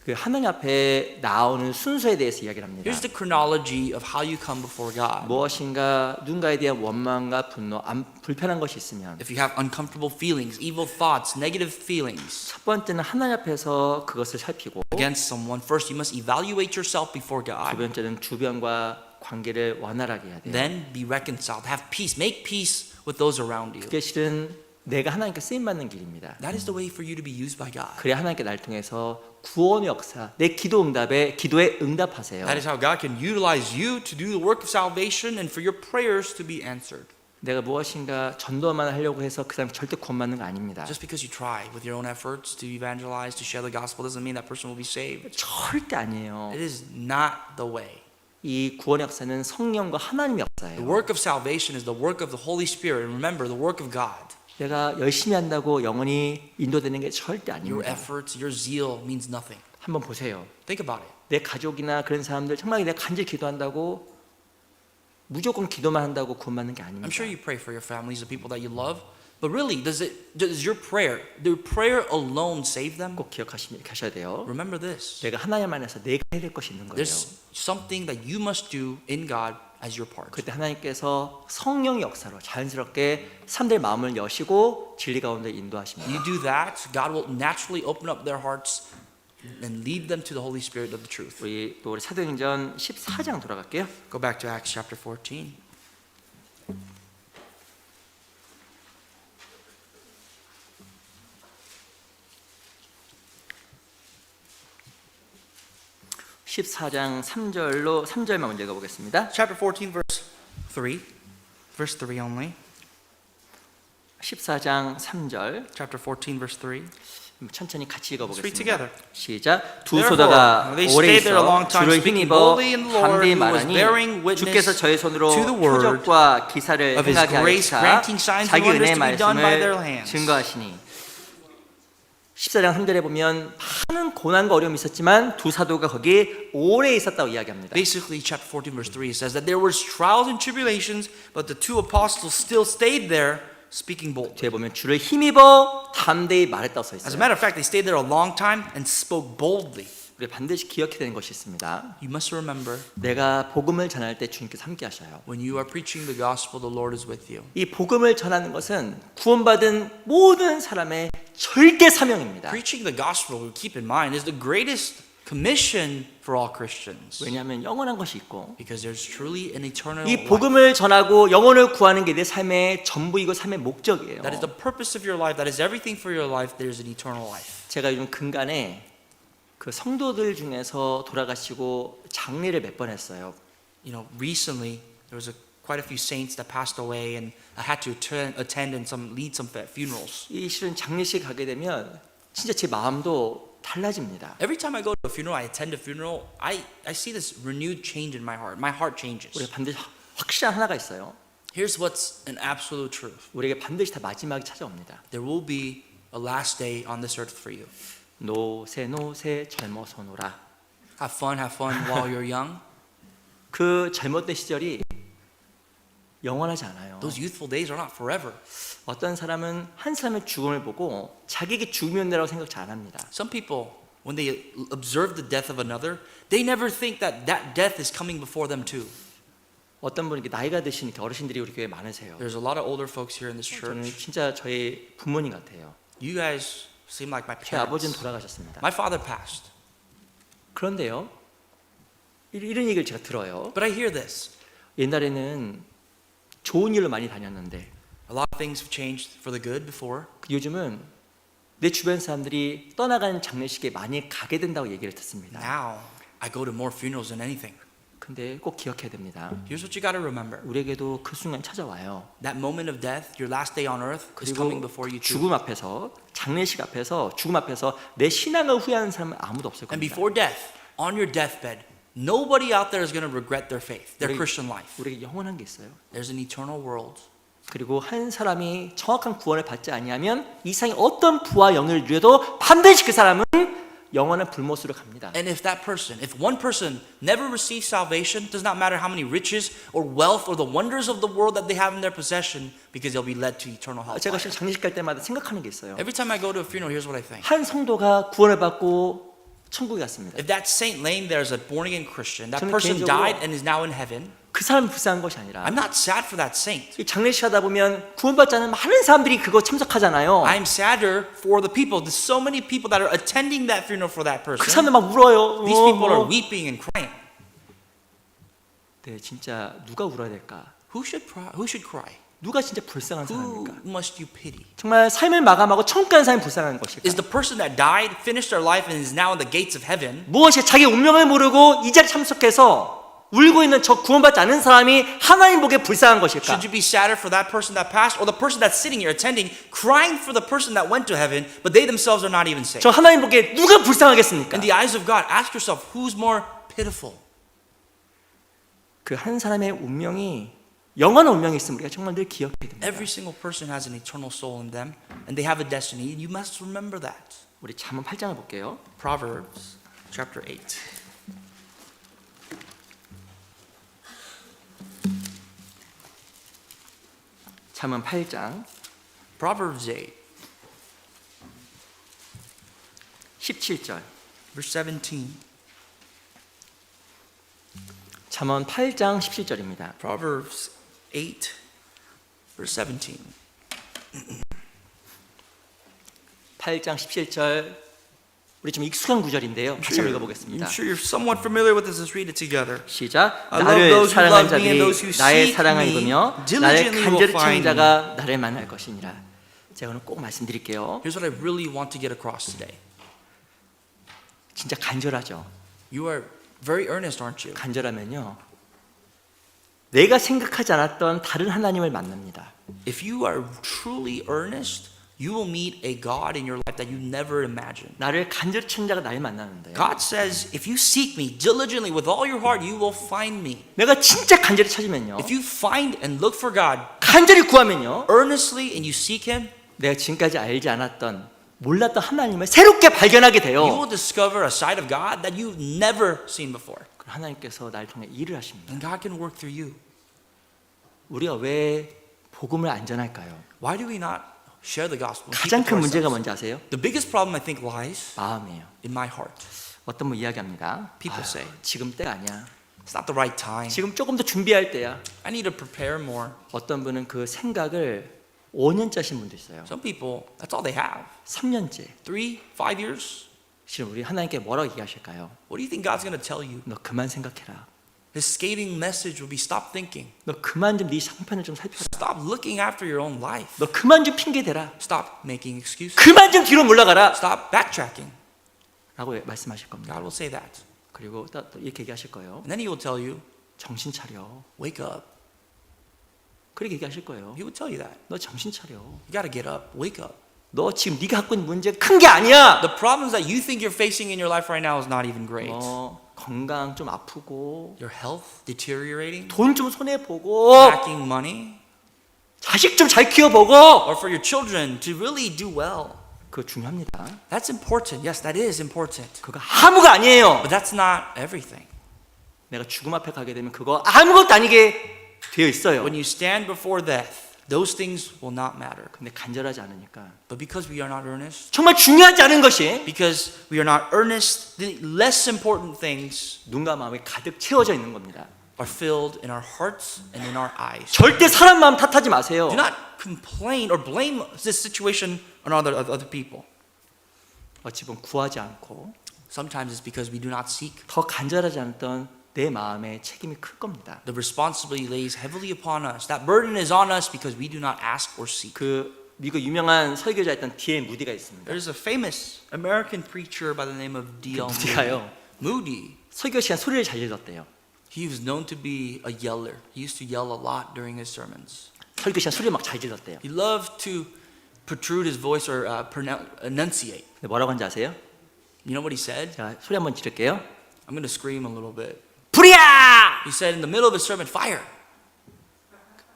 그 하나님 앞에 나오는 순서에 대해서 이야기를 합니다. Here's the chronology of how you come before God. 무엇인가 누군가에 대한 원망과 분노, 불편한 것이 있으면 If you have uncomfortable feelings, evil thoughts, negative feelings 첫 번째는 하나님 앞에서 그것을 살피고 against someone, first you must evaluate yourself before 두 God. 번째는 주변과 관계를 원활하게 해야 돼요. Then be reconciled, have peace, make peace with those around you. 그게 실은 내가 하나님께 쓰임 받는 길입니다. That is the way for you to be used by God. 그래야 하나님께 날 통해서 구원의 역사, 내 기도에 응답하세요. That is how God can utilize you to do the work of salvation and for your prayers to be answered. 내가 무엇인가 전도만 하려고 해서 그 사람 절대 구원받는 거 아닙니다. Just because you try with your own efforts to evangelize, to share the gospel, doesn't mean that person will be saved. 절대 아니에요. It is not the way. 이 구원의 역사는 성령과 하나님의 The 역사예요. work of salvation is the work of the Holy Spirit. And remember, the work of God. 내가 열심히 한다고 영혼이 인도되는 게 절대 Your 아닙니다. efforts, your zeal means nothing. 한번 보세요. Think about it. 내 가족이나 그런 사람들 정말 내가 간절히 기도한다고 무조건 기도만 한다고 구원받는 게 아닙니다. I'm sure you pray for your families, the people that you love. But really, does your prayer alone save them? 꼭 기억하셔야 돼요. Remember this. 내가 하나님 안에서 내가 해야 될 것이 있는 거예요. There's something that you must do in God as your part. 그때 하나님께서 성령의 역사로 자연스럽게 사람들의 마음을 여시고 진리 가운데 인도하십니다. You do that, God will naturally open up their hearts and lead them to the Holy Spirit of the truth. 우리 사도행전 14장 돌아갈게요. Go back to Acts chapter 14. (14장 3절만 먼저 읽어보겠습니다. Chapter 14 verse 3. Verse 3 only. 14장 3절 Chapter 14 verse 3. 천천히 같이 Let's read 읽어보겠습니다. together. 시작. 두 Therefore, 소다가 they 오래 stayed there a long 있어 time, 주를 speaking 힘입어 boldly in the Lord, 담대히 who was 말하니 bearing witness 주께서 저희 손으로 to the word 표적과 기사를 of his 행하게 grace, 하시사 granting signs and 자기 wonders 은혜의 to be done by their 말씀을 hands. 증거하시니 14장 3절에 보면 많은 고난과 어려움이 있었지만 두 사도가 거기에 오래 있었다고 이야기합니다. Basically, chapter 14 verse 3 says that there were trials and tribulations, but the two apostles still stayed there speaking boldly. 뒤에 보면 주를 힘입어 담대히 말했다고 써 As a 있어요. matter of fact, they stayed there a long time and spoke boldly. 우리 반드시 기억해야 되는 것이 있습니다. You must remember, 내가 복음을 전할 때 주님께서 함께 하셔요. when you are preaching the gospel, the Lord is with you. 이 복음을 전하는 것은 구원받은 모든 사람의 절대 사명입니다. Preaching the gospel, keep in mind, is the greatest commission for all Christians. 왜냐하면 영원한 것이 있고 Because there's truly an eternal 이 life. 복음을 전하고 영혼을 구하는 게 내 삶의 전부이고 삶의 목적이에요. That is the purpose of your life. That is everything for your life. There's an eternal life. 제가 요즘 근간에 그 성도들 중에서 돌아가시고 장례를 몇 번 했어요. You know, recently there was quite a few saints that passed away, and I had to attend and lead some funerals. 이 실은 장례식 가게 되면 진짜 제 마음도 달라집니다. Every time I go to a funeral, I attend a funeral, I see this renewed change in my heart. My heart changes. 우리가 반드시 확실한 하나가 있어요. Here's what's an absolute truth. 우리에게 반드시 다 마지막이 찾아옵니다. There will be a last day on this earth for you. 노세 젊어서 놀아. Have fun while you're young. 그 젊었던 시절이 영원하지 않아요. Those youthful days are not forever. 어떤 사람은 한 사람의 죽음을 보고 자기에게 죽음이 온다고 생각 잘 합니다. Some people, when they observe the death of another, they never think that that death is coming before them too. 어떤 분이 나이가 드신 이렇게 어르신들이 우리 교회에 많으세요. There's a lot of older folks here in this 저는 church. 진짜 저희 부모님 같아요. You guys seem like my 제 아버지는 parents. 돌아가셨습니다. My father passed. 그런데요, 이런 얘기를 제가 들어요. But I hear this. 옛날에는 좋은 일로 많이 다녔는데 A lot of things have changed for the good before. 요즘은 내 주변 사람들이 떠나가는 장례식에 많이 가게 된다고 얘기를 듣습니다. Now, I go to more funerals than anything. 근데 꼭 기억해야 됩니다. Here's what you got to remember. 우리에게도 그 순간 찾아와요. That moment of death, your last day on earth, is 그리고 coming before you too. 죽음 앞에서, 장례식 앞에서, 죽음 앞에서 내 신앙을 후회하는 사람은 아무도 없을 And 겁니다. before death, on your deathbed, nobody out there is going to regret their faith, their 우리- Christian life. 우리에게 영원한 게 있어요. There's an eternal world. 그리고 한 사람이 정확한 구원을 받지 아니하면 이 세상에 어떤 부와 영예를 누려도 반드시 그 사람은 영원한 불못으로 갑니다. And if one person never receives salvation, does not matter how many riches or wealth or the wonders of the world that they have in their possession, because they'll be led to eternal hell. 제가 지금 장례식 갈 때마다 생각하는 게 있어요. Every time I go to a funeral, here's what I think. 한 성도가 구원을 받고 천국에 갔습니다. If that saint laying there is a born-again Christian, that 저는 person 개인적으로- died and is now in heaven, 그 사람이 불쌍한 것이 아니라 I'm not sad for that saint. 이 장례식 하다 보면 구원받지 않은 많은 사람들이 그거 참석하잖아요. I'm sadder for the people. There's so many people that are attending that funeral for that 그 person. 사람들 막 울어요. These people are weeping and crying. 네, 진짜 누가 울어야 될까? Who should cry? 누가 진짜 불쌍한 Who 사람입니까? must you pity? 정말 삶을 마감하고 천국 가는 사람이 불쌍한 것일까? Is the person that died, finished their life, and is now in the gates of heaven? 무엇이 자기 운명을 모르고 이 자리에 참석해서 울고 있는 저 구원받지 않은 사람이 하나님 보기에 불쌍한 것일까? Should you be sadder for that person that passed, or the person that's sitting here attending, crying for the person that went to heaven, but they themselves are not even saved? 저 하나님 보기에 누가 불쌍하겠습니까? In the eyes of God, ask yourself, who's more pitiful? 그 한 사람의 운명이 영원한 운명이 있으면 우리가 정말 늘 기억해야 됩니다. Every single person has an eternal soul in them, and they have a destiny, and you must remember that. 우리 잠언 8장을 볼게요. Proverbs chapter 8. 잠언 8장 Proverbs 8, 17절. verse 17. 잠언 8장 17절입니다. Proverbs 8, verse 17. 8장 17절. 우리 좀 익숙한 구절인데요. 같이 한번 읽어보겠습니다. I'm sure you're somewhat familiar with this. Let's read it together. 시작. I love 나를 those who 사랑하는 love me and those who 자들이 나의 seek 사랑을 me 입으며 나를 diligently will 간절히 find 찾는 자가 나를 만날 것이니라. 제가 오늘 꼭 말씀드릴게요. Here's what I really want to get across today. 진짜 간절하죠. You are very earnest, aren't you? 간절하면요, 내가 생각하지 않았던 다른 하나님을 만납니다. If you are truly earnest, you will meet a God in your life that you never imagined. 나를 간절히 찾는 자가 나를 만나는데, God says, if you seek me diligently with all your heart, you will find me. 내가 진짜 간절히 찾으면요, If you find and look for God 간절히 구하면요, earnestly and you seek Him, 내가 지금까지 알지 않았던, 몰랐던 하나님을 새롭게 발견하게 you 돼요. will discover a side of God that you've never seen before. 그럼 하나님께서 나를 통해 일을 하십니다. And God can work through you. 우리가 왜 복음을 안 전할까요? Why do we not share the gospel? and keep 가장 it to 큰 문제가 ourselves? 뭔지 아세요? The biggest problem I think lies 마음이에요. in my heart. 어떤 분 이야기합니다. People say. 지금 때가 아니야. It's not the right time. 지금 조금 더 준비할 때야. I need to prepare more. 어떤 분은 그 생각을 5년짜신 분도 있어요. Some people, that's all they have. 3년째. 3, 5 years? 지금 우리 하나님께 뭐라고 얘기하실까요? What do you think God's going to tell you? 너 그만 생각해라. His scathing message will be stop thinking. 너 그만 좀 네 상편을 좀 살펴라. Stop looking after your own life. 너 그만 좀 핑계 대라. Stop making excuses. 그만 좀 뒤로 물러가라. Stop backtracking. 라고 말씀하실 겁니다. God will say that. 그리고 또 이렇게 얘기하실 거예요. And then He will tell you, 정신 차려. wake up. 그렇게 얘기하실 거예요. He will tell you that. 너 정신 차려. You got to get up. Wake up. 너 지금 네가 갖고 있는 문제 큰 게 아니야. The problems that you think you're facing in your life right now is not even great. 건강 좀 아프고 Your health deteriorating, 돈 좀 손해 보고 lacking money, 자식 좀 잘 키워보고 or for your children to really do well. 그거 중요합니다. That's important. Yes, that is important. 그거 아무가 아니에요. But that's not everything. 내가 죽음 앞에 가게 되면 그거 아무것도 아니게 되어 있어요. When you stand before death, those things will not matter. 근데 간절하지 않으니까 But because we are not earnest, 정말 중요하지 않은 것이 because we are not earnest, the less important things 눈과 마음이 가득 채워져 있는 겁니다. are filled in our hearts and in our eyes. 절대 사람 마음 탓하지 마세요. Do not complain or blame this situation on other people. 어찌 보면 구하지 않고 Sometimes it's because we do not seek. 더 간절하지 않았던 내 마음의 책임이 클 겁니다. The responsibility lays heavily upon us. That burden is on us because we do not ask or seek. 그 미국 유명한 설교자였던 D.L. 무디가 있습니다. There's a famous American preacher by the name of D.L. 무디가요. Moody. 설교 시간 소리를 잘 질렀대요. He was known to be a yeller. He used to yell a lot during his sermons. 설교 시간 소리를 막 잘 질렀대요. He loved to protrude his voice or enunciate. 근데 뭐라고 하는지 아세요? You know what he said? 자, 소리 한번 지를게요. I'm going to scream a little bit. 불이야! He said in the middle of his sermon, fire.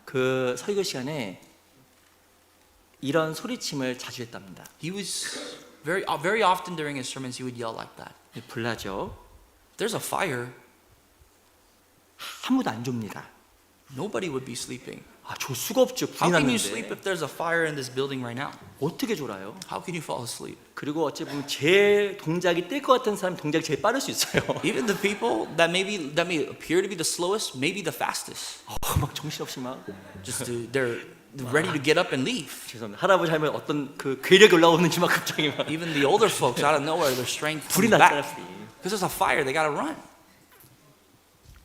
그 설교 시간에 이런 소리침을 자주 했답니다. He was very often during his sermons he would yell like that. 불나죠. There's a fire, 아무도 안 줍니다. nobody would be sleeping. 아, 줄 수가 없죠. How 불이 can you sleep 났는데. if there's a fire in this building right now? 어떻게 졸아요? How can you fall asleep? 그리고 어찌 보면 제일 동작이 뜰 것 같은 사람이 동작이 제일 빠를 수 있어요. Even the people that may appear to be the slowest, may be the fastest. 막 정신없이 막 They're ready to get up and leave. 죄송합니다. 할아버지 하면 어떤 그 괴력이 올라오는지 막 갑자기 막 Even the older folks out of nowhere, their strength 불이 comes 났잖아요. back. 불이. Because there's a fire, they gotta run.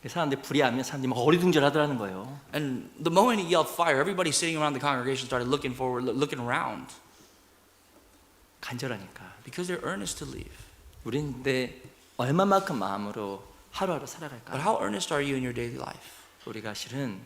사람들이 불이 하면 사람들이 막 어리둥절하더라는 거예요. And the moment he yelled fire, everybody sitting around the congregation started looking forward, looking around. 간절하니까. Because they're earnest to leave. 우리는 근데 얼마만큼 마음으로 하루하루 But 살아갈까? how earnest are you in your daily life? 우리가 실은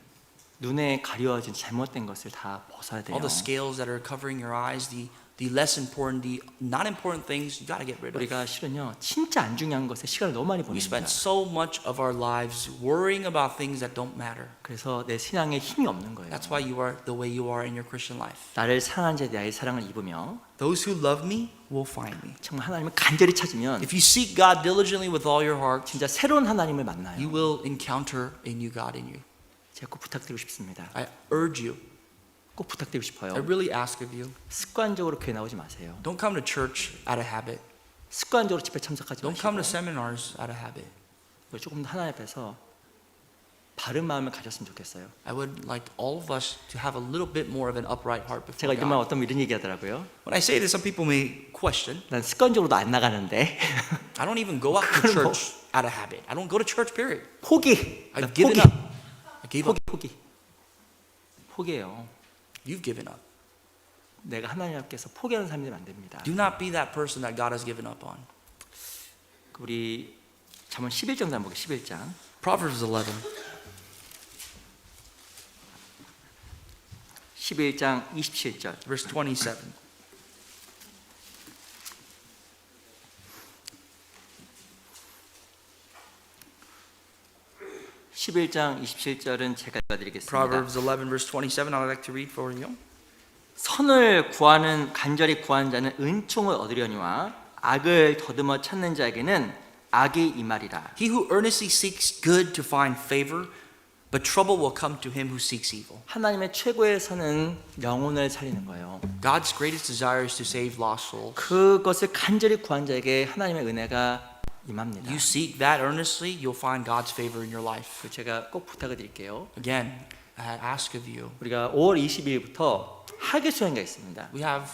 눈에 가려워진 잘못된 것을 다 벗어야 돼요. All the scales that are covering your eyes, the less important, the not important things, you got to get rid of. 우리가 실은요 진짜 안 중요한 것에 시간을 너무 많이 We 보냅니다. spend so much of our lives worrying about things that don't matter. 그래서 내 신앙에 힘이 없는 거예요. That's why you are the way you are in your Christian life. 나를 사랑하는 자에 나의 사랑을 입으며 Those who love me will find me. 정말 하나님을 간절히 찾으면 If you seek God diligently with all your heart, 진짜 새로운 하나님을 you 만나요. will encounter a new God in you. 제가 꼭 부탁드리고 싶습니다. I urge you, 꼭 부탁드리고 I 싶어요. really ask of you, 습관적으로 교회 나오지 마세요. don't come to church out of habit. 습관적으로 집회 참석하지 Don't come to 마시고 seminars out of habit. 조금 더 하나님 앞에서 바른 마음을 가졌으면 좋겠어요. I would like all of us to have a little bit more of an upright heart before 제가 이런 말 God. 어떤 이런 얘기하더라고요. When I say this, some people may question. 난 습관적으로도 안 나가는데 I don't even go out to church out of habit. I don't go to church, period. 포기. 나 I've given 포기. up. I gave up. 포기예요. You've given up. 내가 하나님 앞에서 포기하는 사람이 되면 안 됩니다. Do not be that person that God has given up on. 우리 잠언 11장 한번 볼게요. 11장. Proverbs 11, 11장 27절. verse 27. 십일 장 27절은 제가 읽어드리겠습니다. Proverbs 11, verse 27, I'd like to read for you. 선을 구하는 간절히 구하는 자는 은총을 얻으려니와 악을 더듬어 찾는 자에게는 악이 임하리라. He who earnestly seeks good to find favor, but trouble will come to him who seeks evil. 하나님의 최고의 선은 영혼을 살리는 거예요. God's greatest desire is to save lost souls. 그것을 간절히 구한 자에게 하나님의 은혜가 임합니다. You seek that earnestly, you'll find God's favor in your life. 제가 꼭 부탁을 드릴게요. Again, I ask of you. 우리가 5월 20일부터 학예 수행가 있습니다. We have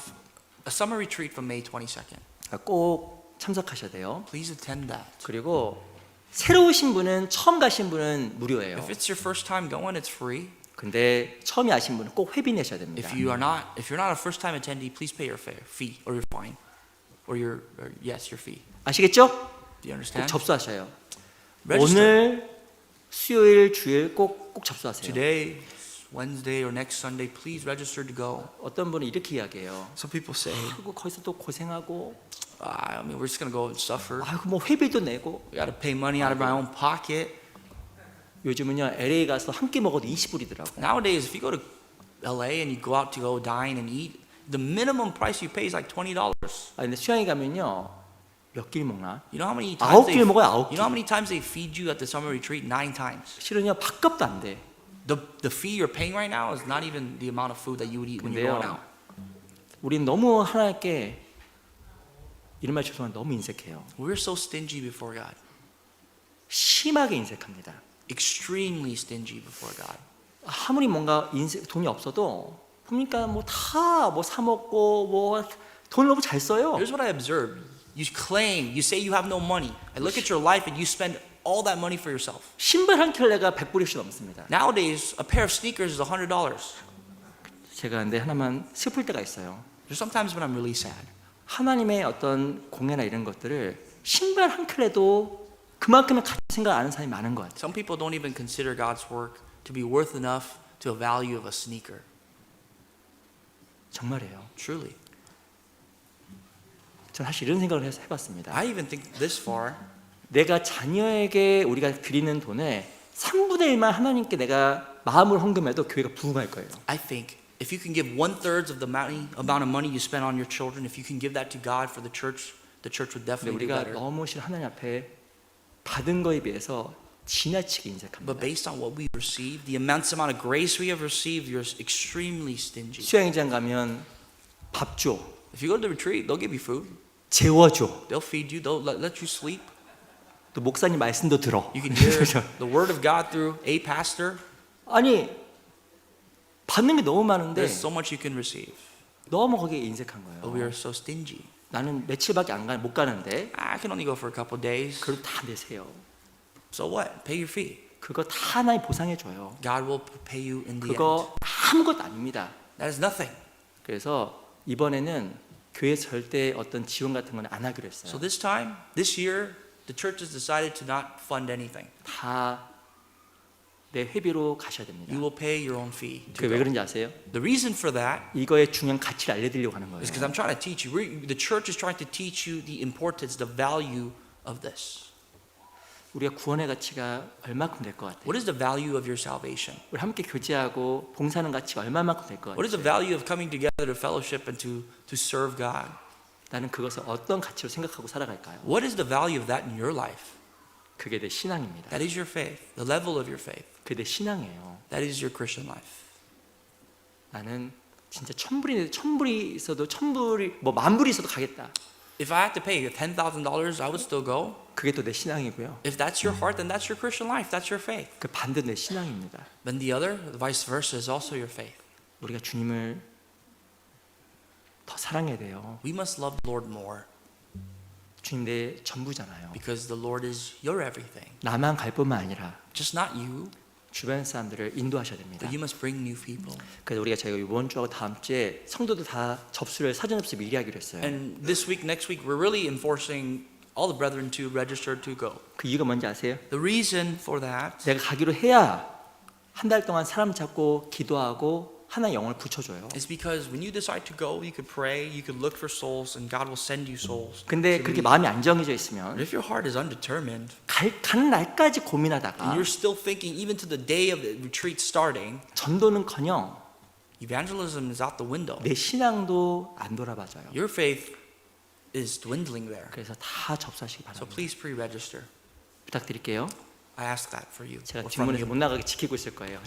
a summer retreat from May 22nd. 꼭 참석하셔야 돼요. Please attend that. 그리고 새로 오신 분은 처음 가신 분은 무료예요. If it's your first time going, it's free. 근데 처음에 아신 분은 꼭 회비 내셔야 됩니다. If you're not a first time attendee, please pay your fee or your fine, or your fee. 아시겠죠? Do you 꼭 understand? 접수하셔요. Register. 오늘 수요일 주일 꼭 접수하세요. Today, Wednesday or next Sunday, please register to go. 어떤 분은 이렇게 이야기해요. Some people say, 그리고 거기서 또 고생하고 I mean, we're just gonna go and suffer. 아이고 뭐 회비도 내고 We gotta pay money out of my own pocket. 요즘은요 LA 가서 한 끼 먹어도 20불이더라고. Nowadays, if you go to LA and you go out to go dine and eat, the minimum price you pay is like $20. 아 근데 수양에 가면요 몇 끼를 먹나? You know how many 아홉 times 끼를 먹어요, 아홉 끼. you know how many times they feed you at the summer retreat? 9 times. 실은요, 밥값도 안 돼. The fee you're paying right now is not even the amount of food that you would eat when you're going 근데요, out. 우린 너무 하나님께 이런 말 죄송한데 너무 인색해요. We're so stingy before God. 심하게 인색합니다. Extremely stingy before God. 아무리 뭔가 돈이 없어도 보니까 뭐 다 뭐 사 먹고 뭐 돈을 너무 잘 써요. Here's what I observed. You claim, you say you have no money. I look at your life and you spend all that money for yourself. 신발 한 켤레가 100불씩 넘습니다. Nowadays, a pair of sneakers is $100. 제가 근데 하나만 슬플 때가 있어요. There's sometimes when I'm really sad. 하나님의 어떤 공예나 이런 것들을 신발 한 켤레도 그만큼의 가치 생각 안 하는 사람이 많은 것 같아요. Some people don't even consider God's work to be worth enough to a value of a sneaker. 정말이에요. Truly. 전 사실 이런 생각을 해봤습니다. I even think this far. 내가 자녀에게 우리가 드리는 돈의 3분의 1만 하나님께 내가 마음을 헌금해도 교회가 부흥할 거예요. I think if you can give 1/3 of the amount of money you spend on your children, if you can give that to God for the church would 근데 definitely be 우리가 better. 너무 실 하나님 앞에 받은 거에 비해서 지나치게 But 인색합니다. based on what we receive, the immense amount of grace we have received, you're extremely stingy. 수영장 가면 밥 줘, If you go to the retreat, they'll give you food. 재워줘, They'll feed you. They'll let you sleep. 또 목사님 말씀도 들어. You can hear the word of God through a pastor. 아니 받는 게 너무 많은데 There's so much you can receive. 너무 거기에 인색한 But we are 거예요. so stingy. 나는 며칠밖에 못 가는데 I can only go for a couple of days. 그걸 다 내세요. So what? Pay your fee. 그거 다 하나님 보상해 줘요. God will pay you in the end. 그거 아무것도 아닙니다. That is nothing. 그래서 이번에는 교회 절대 어떤 지원 같은 건 안 하기로 So 했어요. this year, the church has decided to not fund anything. 다 내 회비로 가셔야 됩니다. You will pay your own fee. to 그게 왜 go. 그런지 아세요? The reason for that 이거의 중요한 가치를 알려드리려고 하는 거예요. is because I'm trying to teach you. The church is trying to teach you the importance, the value of this. 우리가 구원의 가치가 얼마큼 될 것 같아요? What is the value of your salvation? 우리 함께 교제하고 봉사하는 가치가 얼마만큼 될 것 What is the 같아요? value of coming together to fellowship and to serve God? 나는 그것을 어떤 가치로 생각하고 살아갈까요? What is the value of that in your life? 그게 내 신앙입니다. That is your faith, the level of your faith. 그게 내 신앙이에요. That is your Christian life. 나는 진짜 천불이 있어도 천불이 뭐 만불이 있어도 가겠다. If I had to pay $10,000, I would still go. 그게 또 내 신앙이고요. If that's your heart, then that's your Christian life. That's your faith. 그 반대 내 신앙입니다. Then the other, the vice versa, is also your faith. 우리가 주님을 더 사랑해야 돼요. We must love the Lord more 주님 내 전부잖아요. because the Lord is your everything. 나만 갈 뿐만 아니라 Just not you, 주변 사람들을 인도하셔야 됩니다. but you must bring new people. 그래서 우리가 저희가 이번 주하고 다음 주에 성도들 다 사전 접수 미리 하기로 했어요. And this week, next week, we're really enforcing all the brethren to register to go. 그 이유가 뭔지 아세요? The reason for that 내가 가기로 해야 한 달 동안 사람 찾고 기도하고 하나의 영혼을 붙여줘요. is because when you decide to go, you could pray, you could look for souls, and God will send you souls. 근데 to 그렇게 lead. 마음이 안 정해져 But 있으면 if your heart is undetermined, 가는 날까지 and 고민하다가 you're still thinking, even to the day of the retreat starting, 전도는커녕 evangelism is out the window. 내 신앙도 안 돌아봐져요. Your faith is dwindling there. 그래서 다 접수하시기 So 바랍니다. please pre-register. 부탁드릴게요. I ask that for you. 제가 or from 뒷문에서 you. 못 나가게 지키고 있을 거예요.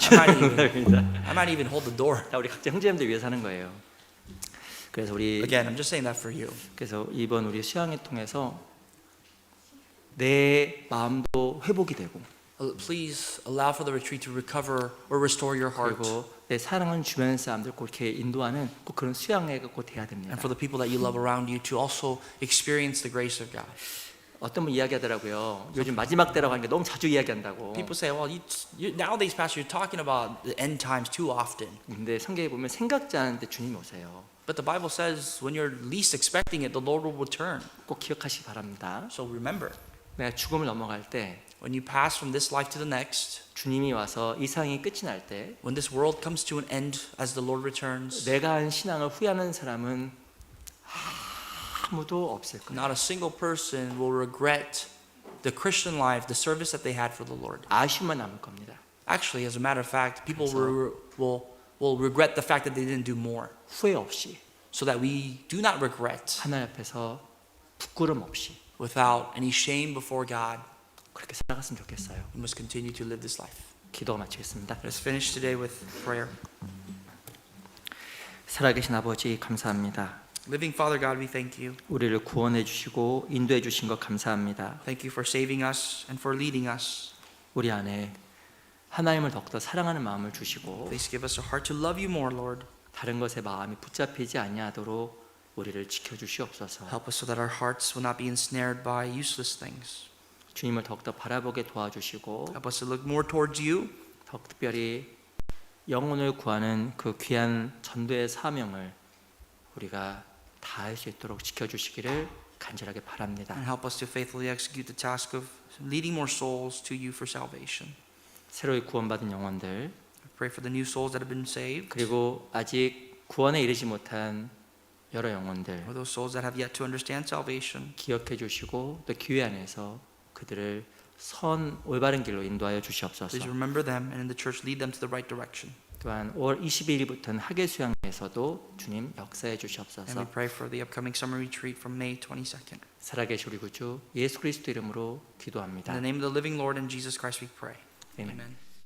I might even hold the door. 다 우리 각자 형제님들 위해서 하는 거예요. 그래서 우리 Again, I'm just saying that for you. 그래서 이번 우리 수양회 통해서 내 마음도 회복이 되고 Please allow for the retreat to recover or restore your heart. 그리고 내 사랑하는 주변 사람들 그렇게 인도하는 꼭 그런 수양회가 꼭 돼야 됩니다. And for the people that you love around you to also experience the grace of God. 어떤 분 이야기하더라고요. 요즘 마지막 때라고 하니까 너무 자주 이야기한다고. People say, well, nowadays, Pastor, you're talking about the end times too often. 근데 성경에 보면 생각지 않은데 주님이 오세요. But the Bible says when you're least expecting it, the Lord will return. 꼭 기억하시기 바랍니다. So remember, 내가 죽음을 넘어갈 때 when you pass from this life to the next, 주님이 와서 이 세상이 끝이 날 때 when this world comes to an end as the Lord returns, 내가 한 신앙을 후회하는 사람은 아무도 없을 거예요. not a single person will regret the Christian life, the service that they had for the Lord. 아쉬움만 남을 겁니다. Actually, as a matter of fact, people will regret the fact that they didn't do more. 후회 없이 So that we do not regret, 하나님 앞에서 부끄럼 없이 without any shame before God. 그렇게 살아갔으면 좋겠어요. We must continue to live this life. 기도가 마치겠습니다. Let's finish today with prayer. 살아계신 아버지 감사합니다. Living Father God, we thank you. 우리를 구원해 주시고 인도해 주신 것 감사합니다. Thank you for saving us and for leading us. 우리 안에 하나님을 더욱더 사랑하는 마음을 주시고 Please give us a heart to love you more, Lord. 다른 것에 마음이 붙잡히지 아니하도록 우리를 지켜 주시옵소서. Help us so that our hearts will not be ensnared by useless things. 주님을 더욱더 바라보게 도와주시고 Help us to look more towards you. 더욱 특별히 영혼을 구하는 그 귀한 전도의 사명을 우리가 다할 수 있도록 지켜주시기를 간절하게 바랍니다. And help us to faithfully execute the task of leading more souls to you for salvation. 새로이 구원받은 영혼들 I pray for the new souls that have been saved, 그리고 아직 구원에 이르지 못한 여러 영혼들 or those souls that have yet to understand salvation. 기억해 주시고 또 기회 안에서 그들을 올바른 길로 인도하여 주시옵소서. Please remember them and in the church lead them to the right direction. 또한 5월 22일부터는 학예 수양에서도 주님 역사해 And we 주시옵소서. pray for the upcoming summer retreat from May 22nd. 살아계신 우리 구주 예수 그리스도 이름으로 In 기도합니다. the name of the living Lord and Jesus Christ we pray. 아멘. Amen.